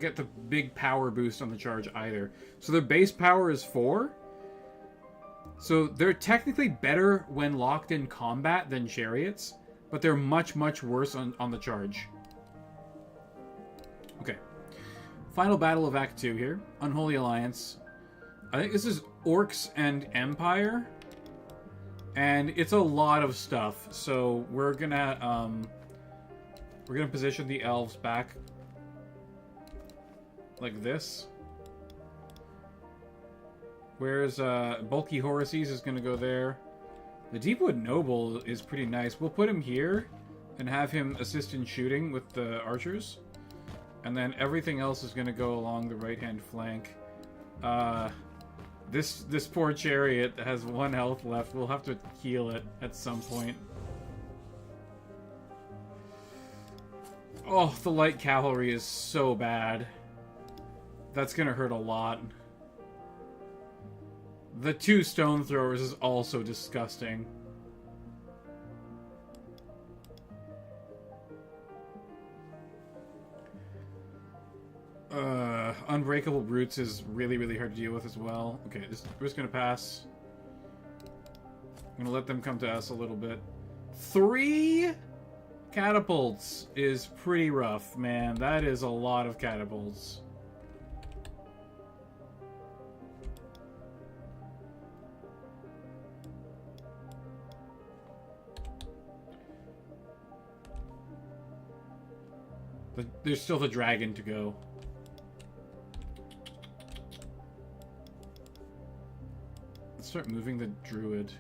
get the big power boost on the charge either. So their base power is 4. So they're technically better when locked in combat than chariots, but they're much, much worse on the charge. Okay. Final battle of Act 2 here. Unholy Alliance. I think this is Orcs and Empire. And it's a lot of stuff, so we're gonna position the elves back like this. Whereas Bulky Horaces is gonna go there. The Deepwood Noble is pretty nice. We'll put him here and have him assist in shooting with the archers. And then everything else is gonna go along the right-hand flank. This poor chariot has 1 health left. We'll have to heal it at some point. Oh, the light cavalry is so bad. That's gonna hurt a lot. The 2 stone throwers is also disgusting. Unbreakable Brutes is really, really hard to deal with as well. Okay, we're just gonna pass. I'm gonna let them come to us a little bit. 3 catapults is pretty rough, man. That is a lot of catapults. But there's still the dragon to go. Let's start moving the druid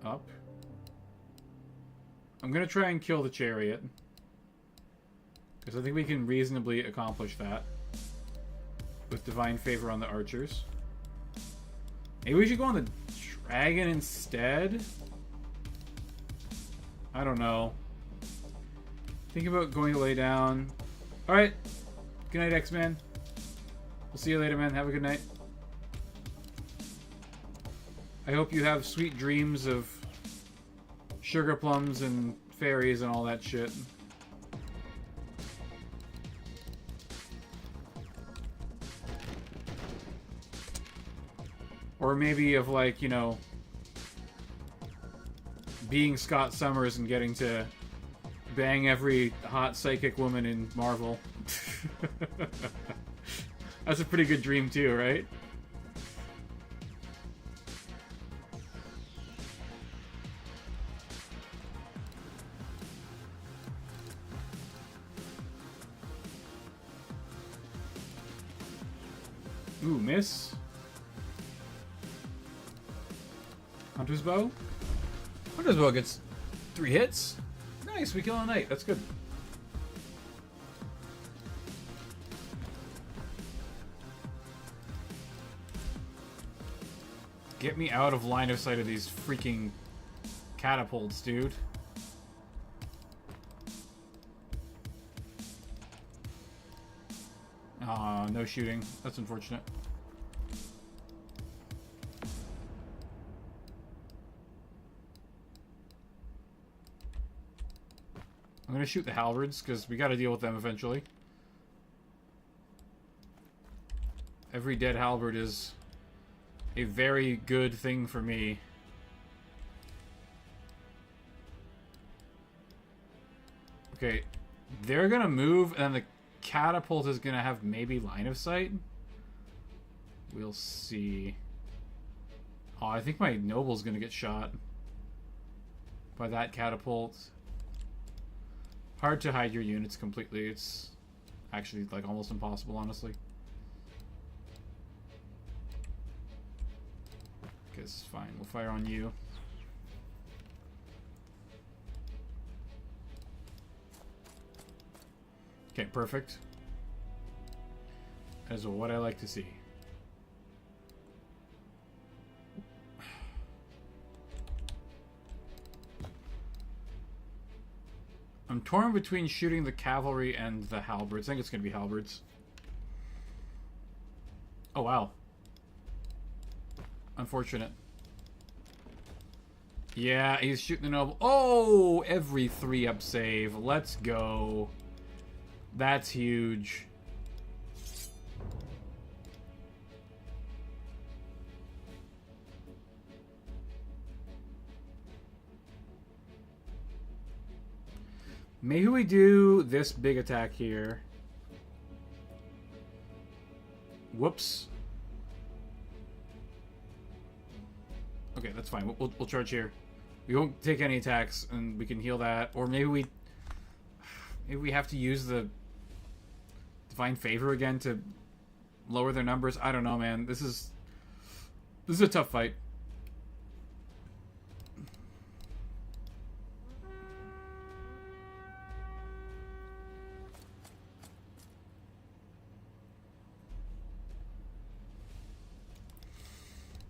up. I'm gonna try and kill the chariot, because I think we can reasonably accomplish that with divine favor on the archers. Maybe we should go on the dragon instead? I don't know. Think about going to lay down. Alright. Good night, X-Man. We'll see you later, man. Have a good night. I hope you have sweet dreams of sugar plums and fairies and all that shit. Or maybe of, like, you know, being Scott Summers and getting to bang every hot psychic woman in Marvel. That's a pretty good dream too, right? Ooh, miss. Hunter's bow? Hunter's bow gets 3 hits. Nice, we kill a knight. That's good. Get me out of line of sight of these freaking catapults, dude. Aw, no shooting. That's unfortunate. I'm gonna shoot the halberds, because we gotta deal with them eventually. Every dead halberd is a very good thing for me. Okay, they're gonna move, and then the catapult is gonna have maybe line of sight? We'll see. Oh, I think my noble's gonna get shot by that catapult. Hard to hide your units completely. It's actually, like, almost impossible, honestly. Okay, this is fine. We'll fire on you. Okay, perfect. That is what I like to see. I'm torn between shooting the cavalry and the halberds. I think it's going to be halberds. Oh, wow. Unfortunate. Yeah, he's shooting the noble. Oh, every 3-up save. Let's go. That's huge. Maybe we do this big attack here. Whoops. Okay, that's fine. We'll charge here. We won't take any attacks, and we can heal that. Or maybe we have to use the Divine Favor again to lower their numbers. I don't know, man. This is a tough fight.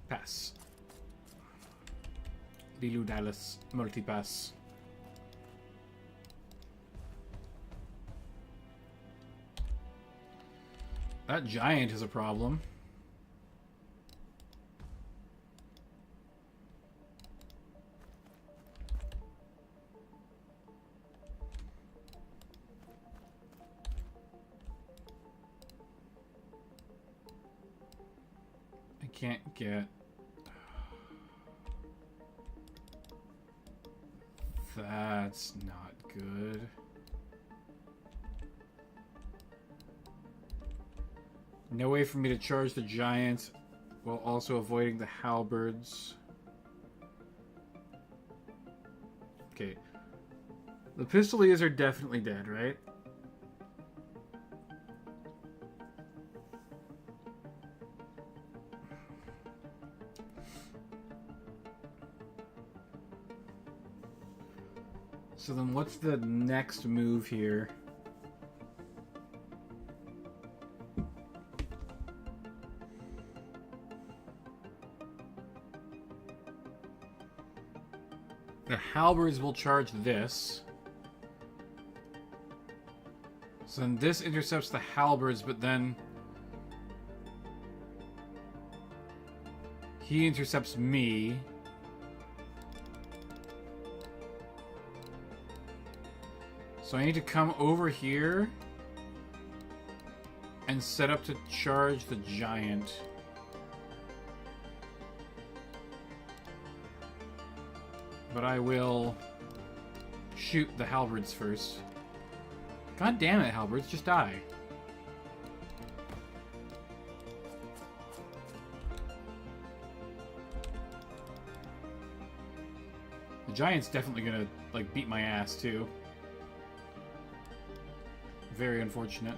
Pass. Lilu Dallas multipass. That giant is a problem. I can't get... That's not good. No way for me to charge the giant while also avoiding the halberds. Okay. The pistoliers are definitely dead, right? So then what's the next move here? The halberds will charge this. So then this intercepts the halberds, but then he intercepts me. So I need to come over here and set up to charge the giant. But I will shoot the halberds first. God damn it, halberds, just die. The giant's definitely gonna, like, beat my ass, too. Very unfortunate.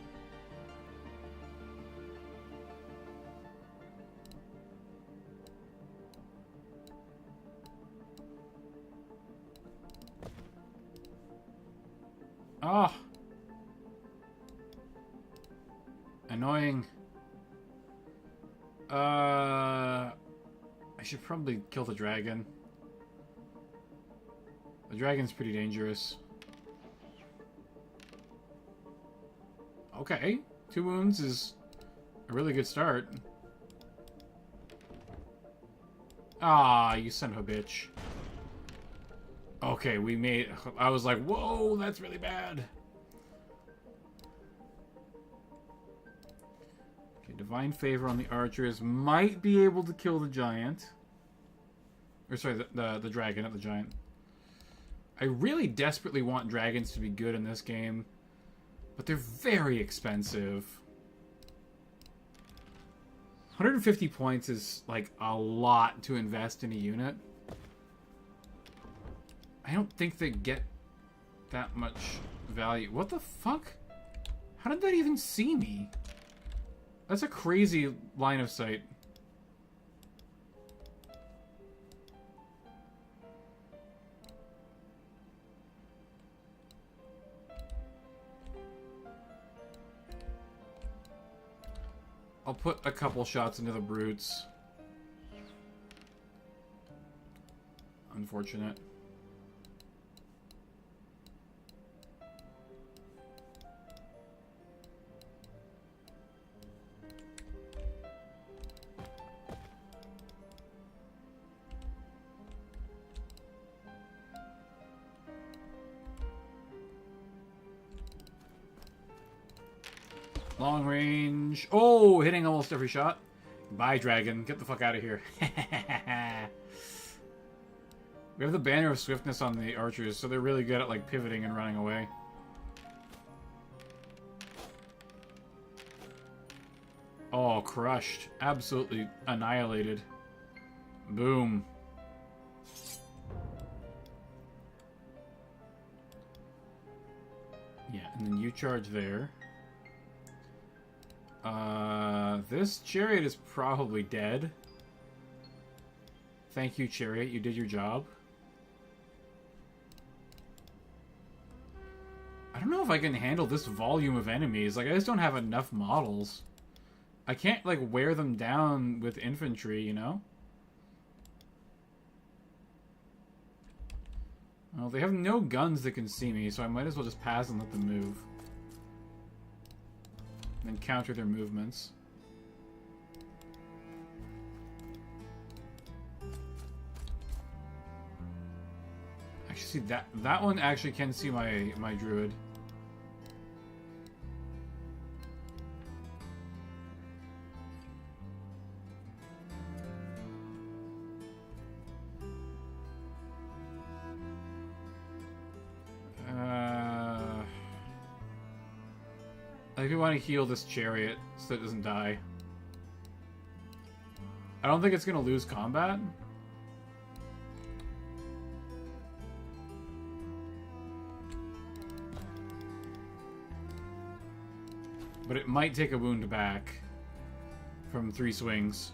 Ah! Annoying. I should probably kill the dragon. The dragon's pretty dangerous. Okay, 2 wounds is a really good start. Ah, you son of a bitch. Okay, we made... I was like, whoa, that's really bad. Okay, Divine Favor on the archers might be able to kill the giant. Or sorry, the dragon, not the giant. I really desperately want dragons to be good in this game. But they're very expensive. 150 points is, like, a lot to invest in a unit. I don't think they get that much value. What the fuck? How did that even see me? That's a crazy line of sight. I'll put a couple shots into the brutes. Unfortunate. Long range. Oh, hitting almost every shot. Bye, dragon. Get the fuck out of here. We have the Banner of Swiftness on the archers, so they're really good at, like, pivoting and running away. Oh, crushed. Absolutely annihilated. Boom. Yeah, and then you charge there. This chariot is probably dead. Thank you, chariot. You did your job. I don't know if I can handle this volume of enemies. Like, I just don't have enough models. I can't, like, wear them down with infantry, you know? Well, they have no guns that can see me, so I might as well just pass and let them move. And then counter their movements. Actually, see, that one actually can see my druid. I think we want to heal this chariot so it doesn't die. I don't think it's going to lose combat. But it might take a wound back from 3 swings.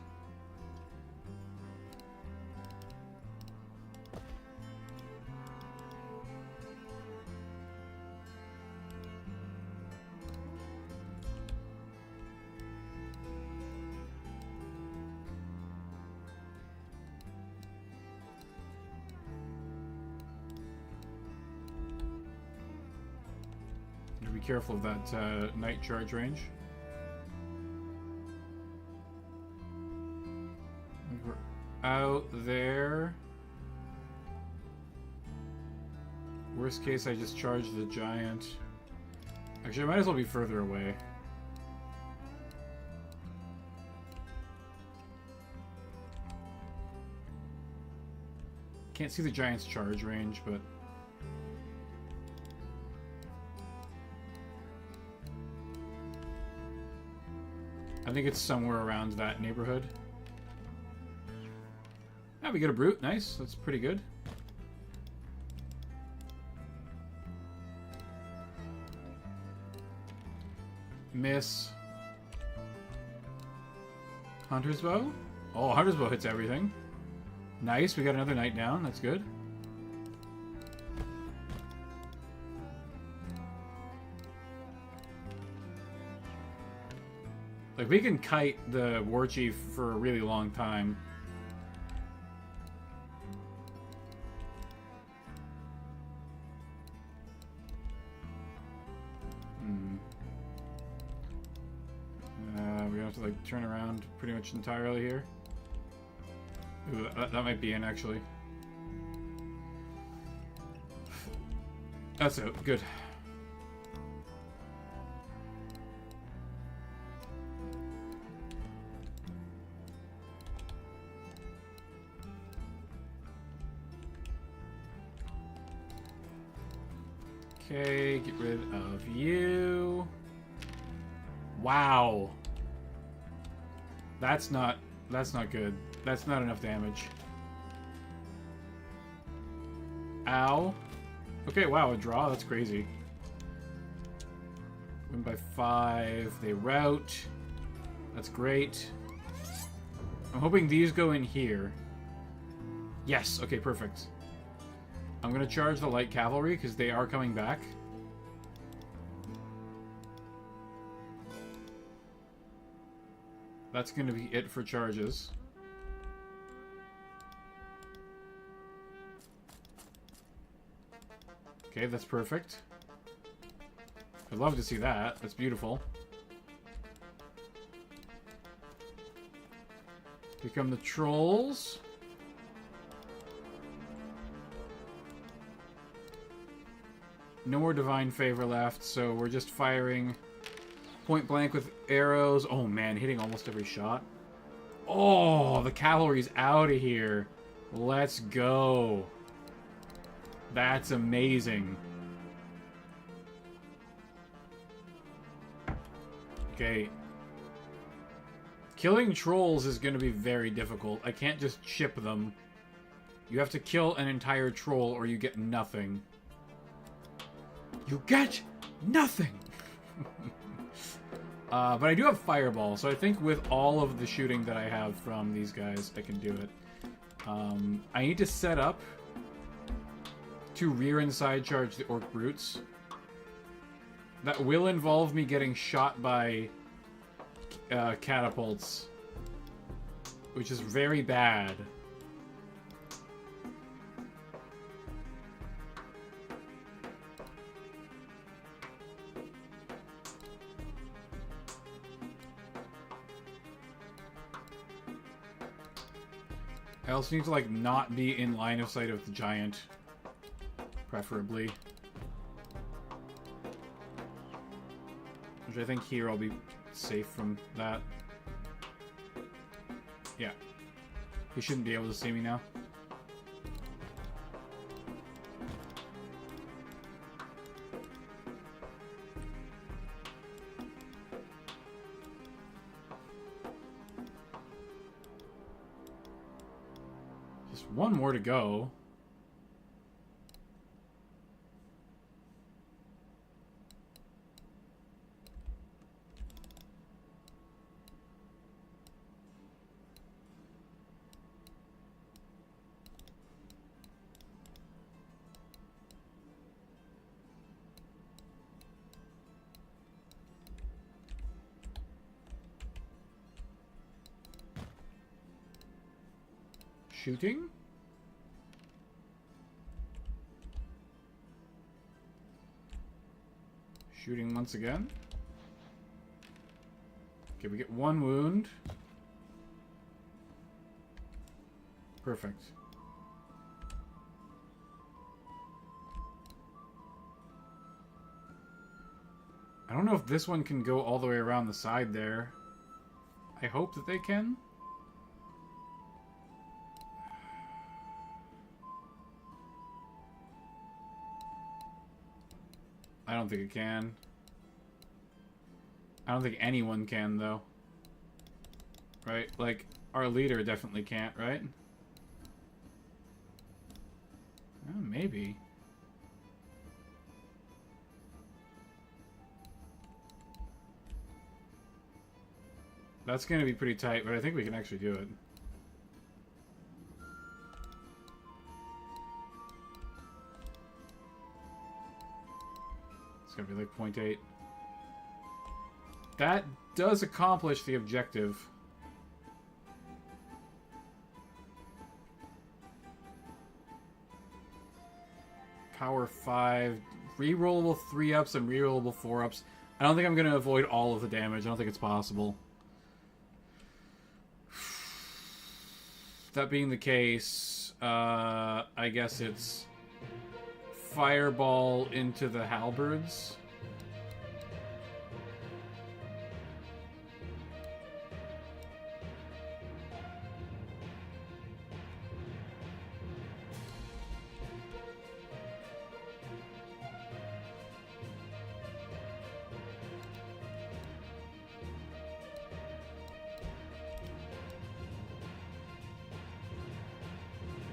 Be careful of that night charge range. We're out there. Worst case, I just charge the giant. Actually, I might as well be further away. Can't see the giant's charge range, but I think it's somewhere around that neighborhood. Ah, we get a brute. Nice. That's pretty good. Miss. Hunter's bow? Oh, Hunter's bow hits everything. Nice. We got another knight down. That's good. Like, we can kite the war chief for a really long time. We're gonna have to, like, turn around pretty much entirely here. Ooh, that might be in, actually. That's it. Good. Okay, get rid of you. Wow. That's not good. That's not enough damage. Ow. Okay, wow, a draw? That's crazy. Win by 5. They rout. That's great. I'm hoping these go in here. Yes, okay, perfect. I'm going to charge the light cavalry because they are coming back. That's going to be it for charges. Okay, that's perfect. I'd love to see that. That's beautiful. Here come the trolls. No more divine favor left, so we're just firing point blank with arrows. Oh man, hitting almost every shot. Oh, the cavalry's out of here. Let's go. That's amazing. Okay. Killing trolls is going to be very difficult. I can't just chip them. You have to kill an entire troll or you get nothing. You get Nothing! But I do have Fireball, so I think with all of the shooting that I have from these guys, I can do it. I need to set up to rear and side charge the Orc Brutes. That will involve me getting shot by catapults, which is very bad. I also need to, like, not be in line of sight of the giant, preferably. Which I think here I'll be safe from that. Yeah. He shouldn't be able to see me now. Just one more to go. Shooting? Shooting once again. Okay, we get one wound. Perfect. I don't know if this one can go all the way around the side there. I hope that they can. I don't think it can. I don't think anyone can, though. Right? Like, our leader definitely can't, right? Maybe. That's gonna be pretty tight, but I think we can actually do it. It's gonna be like 0.8. That does accomplish the objective. Power 5. Rerollable 3-ups and rerollable 4-ups. I don't think I'm gonna avoid all of the damage. I don't think it's possible. That being the case, I guess it's Fireball into the halberds.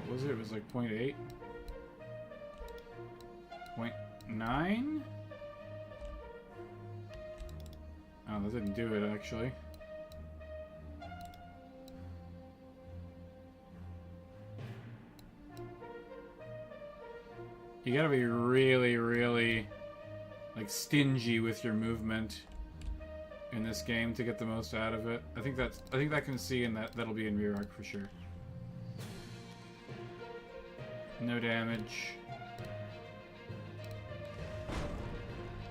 What was it? It was like 0.8? 0.9? Oh, that didn't do it, actually. You gotta be really, really, like, stingy with your movement in this game to get the most out of it. I think that can see, and that'll be in rear arc for sure. No damage.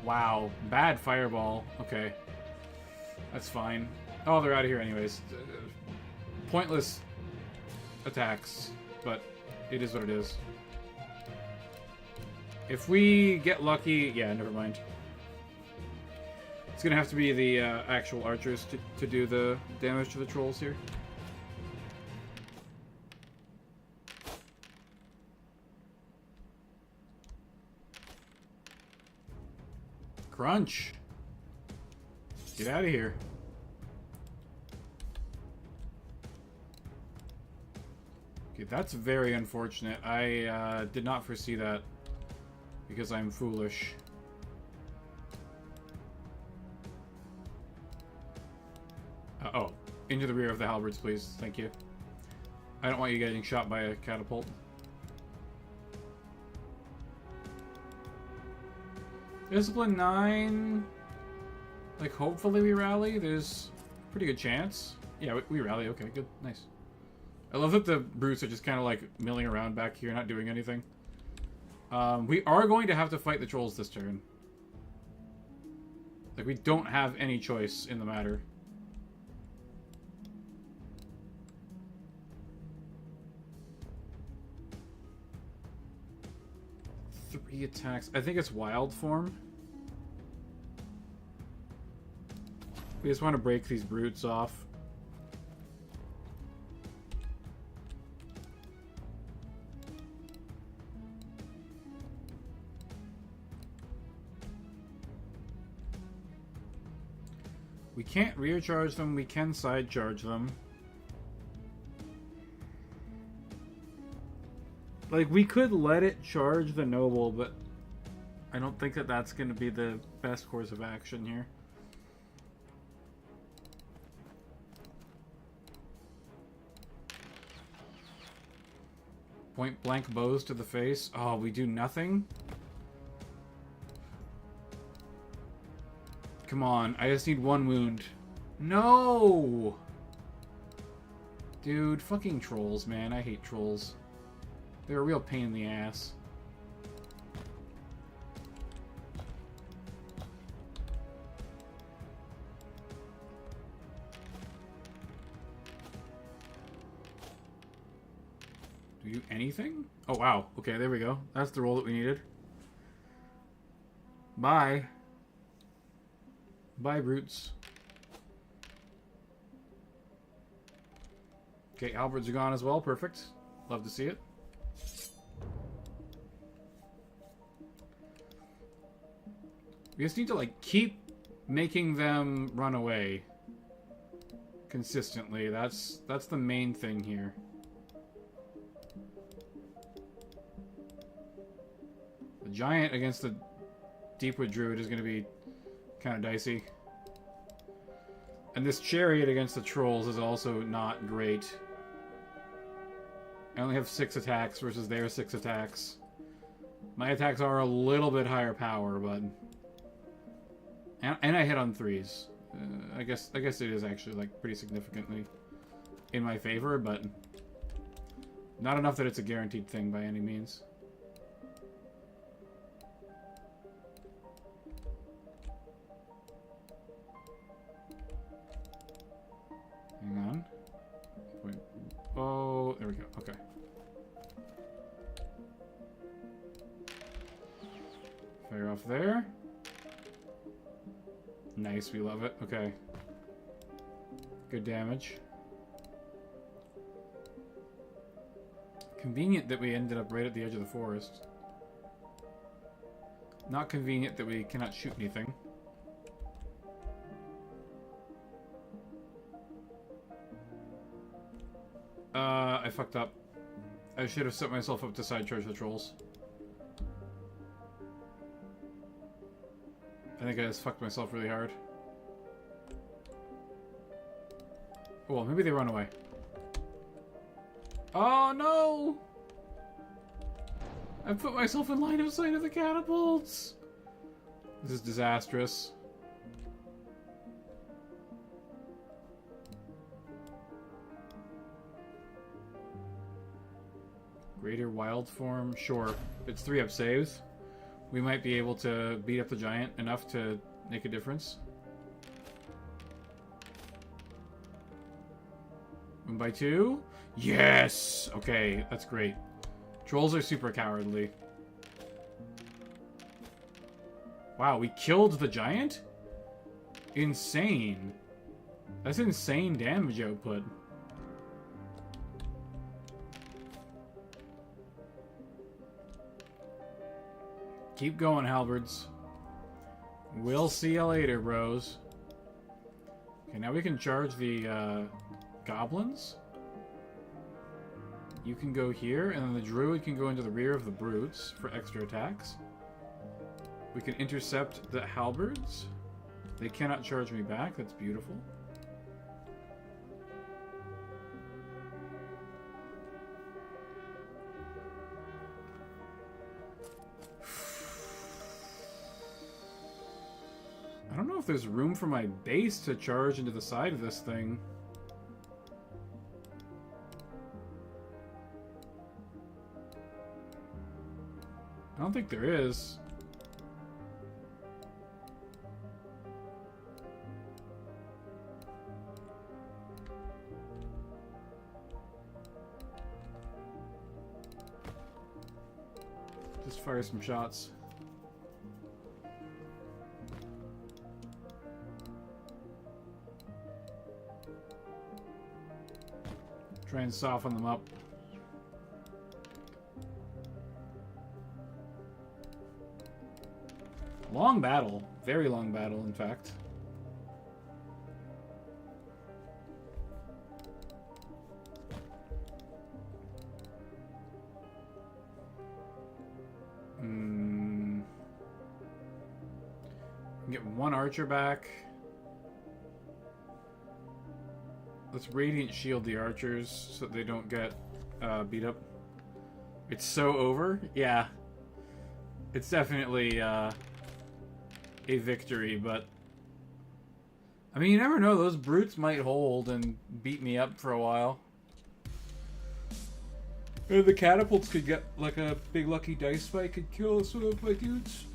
Wow. Bad fireball. Okay. That's fine. Oh, they're out of here anyways. Pointless attacks, but it is what it is. If we get lucky... Yeah, never mind. It's gonna have to be the actual archers to do the damage to the trolls here. Crunch! Get out of here. Okay, that's very unfortunate. I did not foresee that because I'm foolish. Into the rear of the halberds, please. Thank you. I don't want you getting shot by a catapult. Discipline 9. Like, hopefully we rally. There's a pretty good chance. Yeah, we rally. Okay, good. Nice. I love that the brutes are just kind of, like, milling around back here, not doing anything. We are going to have to fight the trolls this turn. Like, we don't have any choice in the matter. Three attacks. I think it's wild form. We just want to break these brutes off. We can't rear charge them, we can side charge them. Like, we could let it charge the noble, but I don't think that that's going to be the best course of action here. Point blank bows to the face. Oh, we do nothing? Come on, I just need one wound. No! Dude, fucking trolls, man. I hate trolls. They're a real pain in the ass. Do we do anything? Oh, wow. Okay, there we go. That's the roll that we needed. Bye. Bye, brutes. Okay, halberds are gone as well. Perfect. Love to see it. We just need to, like, keep making them run away consistently. That's the main thing here. The giant against the Deepwood Druid is going to be kind of dicey. And this chariot against the trolls is also not great. I only have 6 attacks versus their 6 attacks. My attacks are a little bit higher power, but... And I hit on 3s. I guess it is actually, like, pretty significantly in my favor, but not enough that it's a guaranteed thing by any means. Hang on. Wait. Oh, there we go. Okay. Fire off there. Nice, we love it. Okay. Good damage. Convenient that we ended up right at the edge of the forest. Not convenient that we cannot shoot anything. I fucked up. I should have set myself up to side charge the trolls. I think I just fucked myself really hard. Oh, well, maybe they run away. Oh, no! I put myself in line of sight of the catapults! This is disastrous. Greater wild form? Sure. It's 3-up saves. We might be able to beat up the giant enough to make a difference. 1x2? Yes! Okay, that's great. Trolls are super cowardly. Wow, we killed the giant? Insane. That's insane damage output. Keep going, halberds. We'll see you later, bros. Okay, now we can charge the goblins. You can go here, and then the druid can go into the rear of the brutes for extra attacks. We can intercept the halberds. They cannot charge me back. That's beautiful. don't know if there's room for my base to charge into the side of this thing. I don't think there is. Just fire some shots. Try and soften them up. Long battle. Very long battle, in fact. Get one archer back. Let's Radiant Shield the archers so they don't get beat up. It's so over? Yeah. It's definitely a victory, but... I mean, you never know. Those brutes might hold and beat me up for a while. Or the catapults could get like a big lucky dice spike and kill some of my dudes.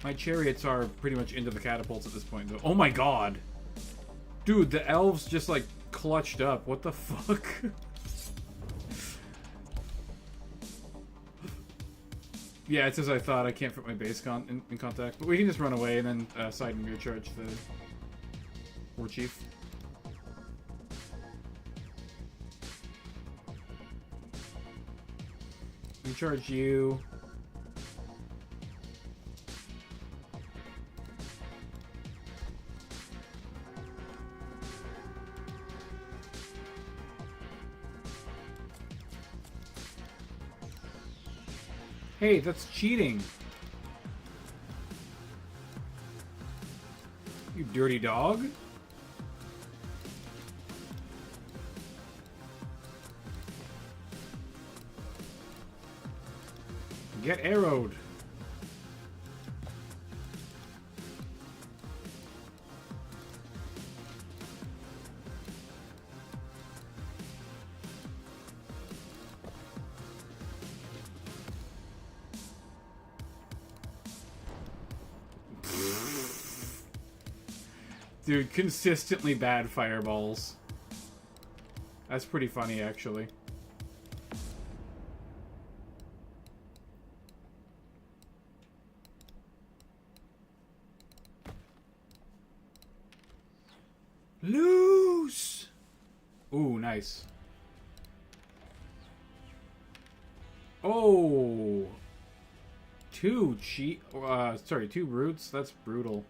My chariots are pretty much into the catapults at this point, though. Oh my god! Dude, the elves just, like, clutched up. What the fuck? Yeah, it's as I thought. I can't put my base in contact. But we can just run away and then side and rear charge the war chief. We charge you. Hey, that's cheating. You dirty dog. Get arrowed. Dude, consistently bad fireballs. That's pretty funny, actually. Loose! Ooh, nice. Oh! Two brutes? That's brutal.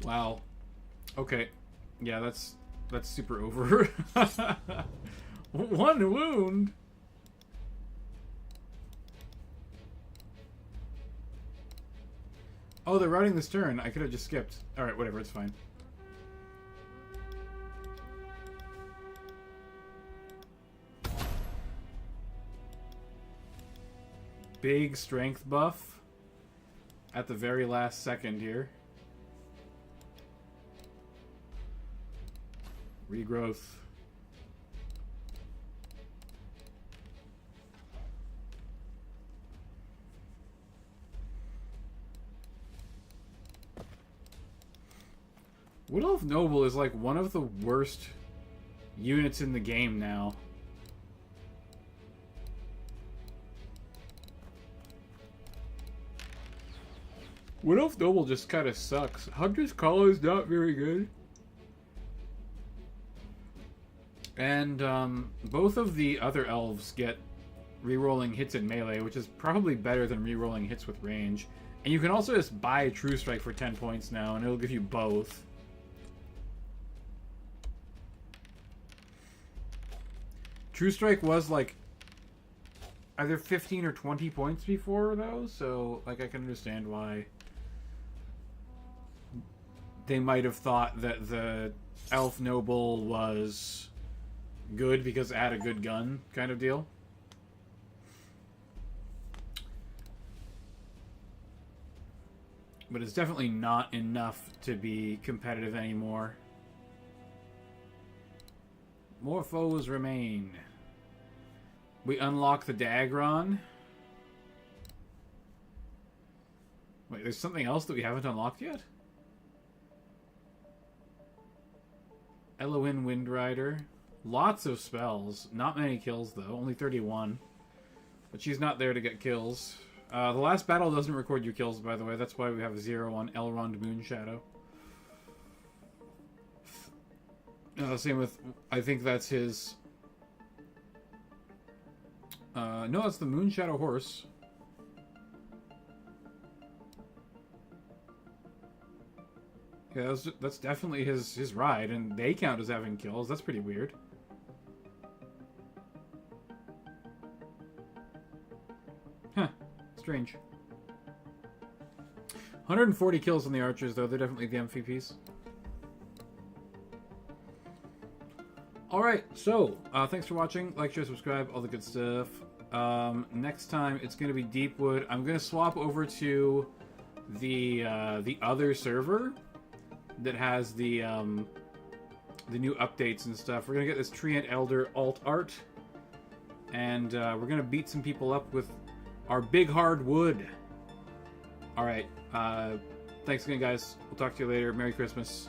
Wow. Okay. Yeah, that's super over. One wound. Oh, they're routing this turn. I could have just skipped. Alright, whatever, it's fine. Big strength buff at the very last second here. Regrowth. Wood Elf Noble is like one of the worst units in the game now. Wood Elf Noble just kind of sucks. Hunter's Call is not very good. And both of the other elves get rerolling hits in melee, which is probably better than rerolling hits with range. And you can also just buy True Strike for 10 points now, and it'll give you both. True Strike was like either 15 or 20 points before, though, so like I can understand why they might have thought that the elf noble was good because it had a good gun, kind of deal. But it's definitely not enough to be competitive anymore. More foes remain. We unlock the Dagron. Wait, there's something else that we haven't unlocked yet? Eloin Windrider. Lots of spells. Not many kills, though. Only 31. But she's not there to get kills. The last battle doesn't record your kills, by the way. That's why we have a 0 on Elrond Moonshadow. Same with... I think that's his... no, that's the Moonshadow horse. Yeah, that's definitely his ride, and they count as having kills. That's pretty weird. Huh. Strange. 140 kills on the archers, though. They're definitely the MVPs. Alright, so, thanks for watching. Like, share, subscribe, all the good stuff. Next time, it's going to be Deepwood. I'm going to swap over to the other server that has the new updates and stuff. We're going to get this Treant Elder alt art. And we're going to beat some people up with our big hard wood. Alright, thanks again, guys. We'll talk to you later. Merry Christmas.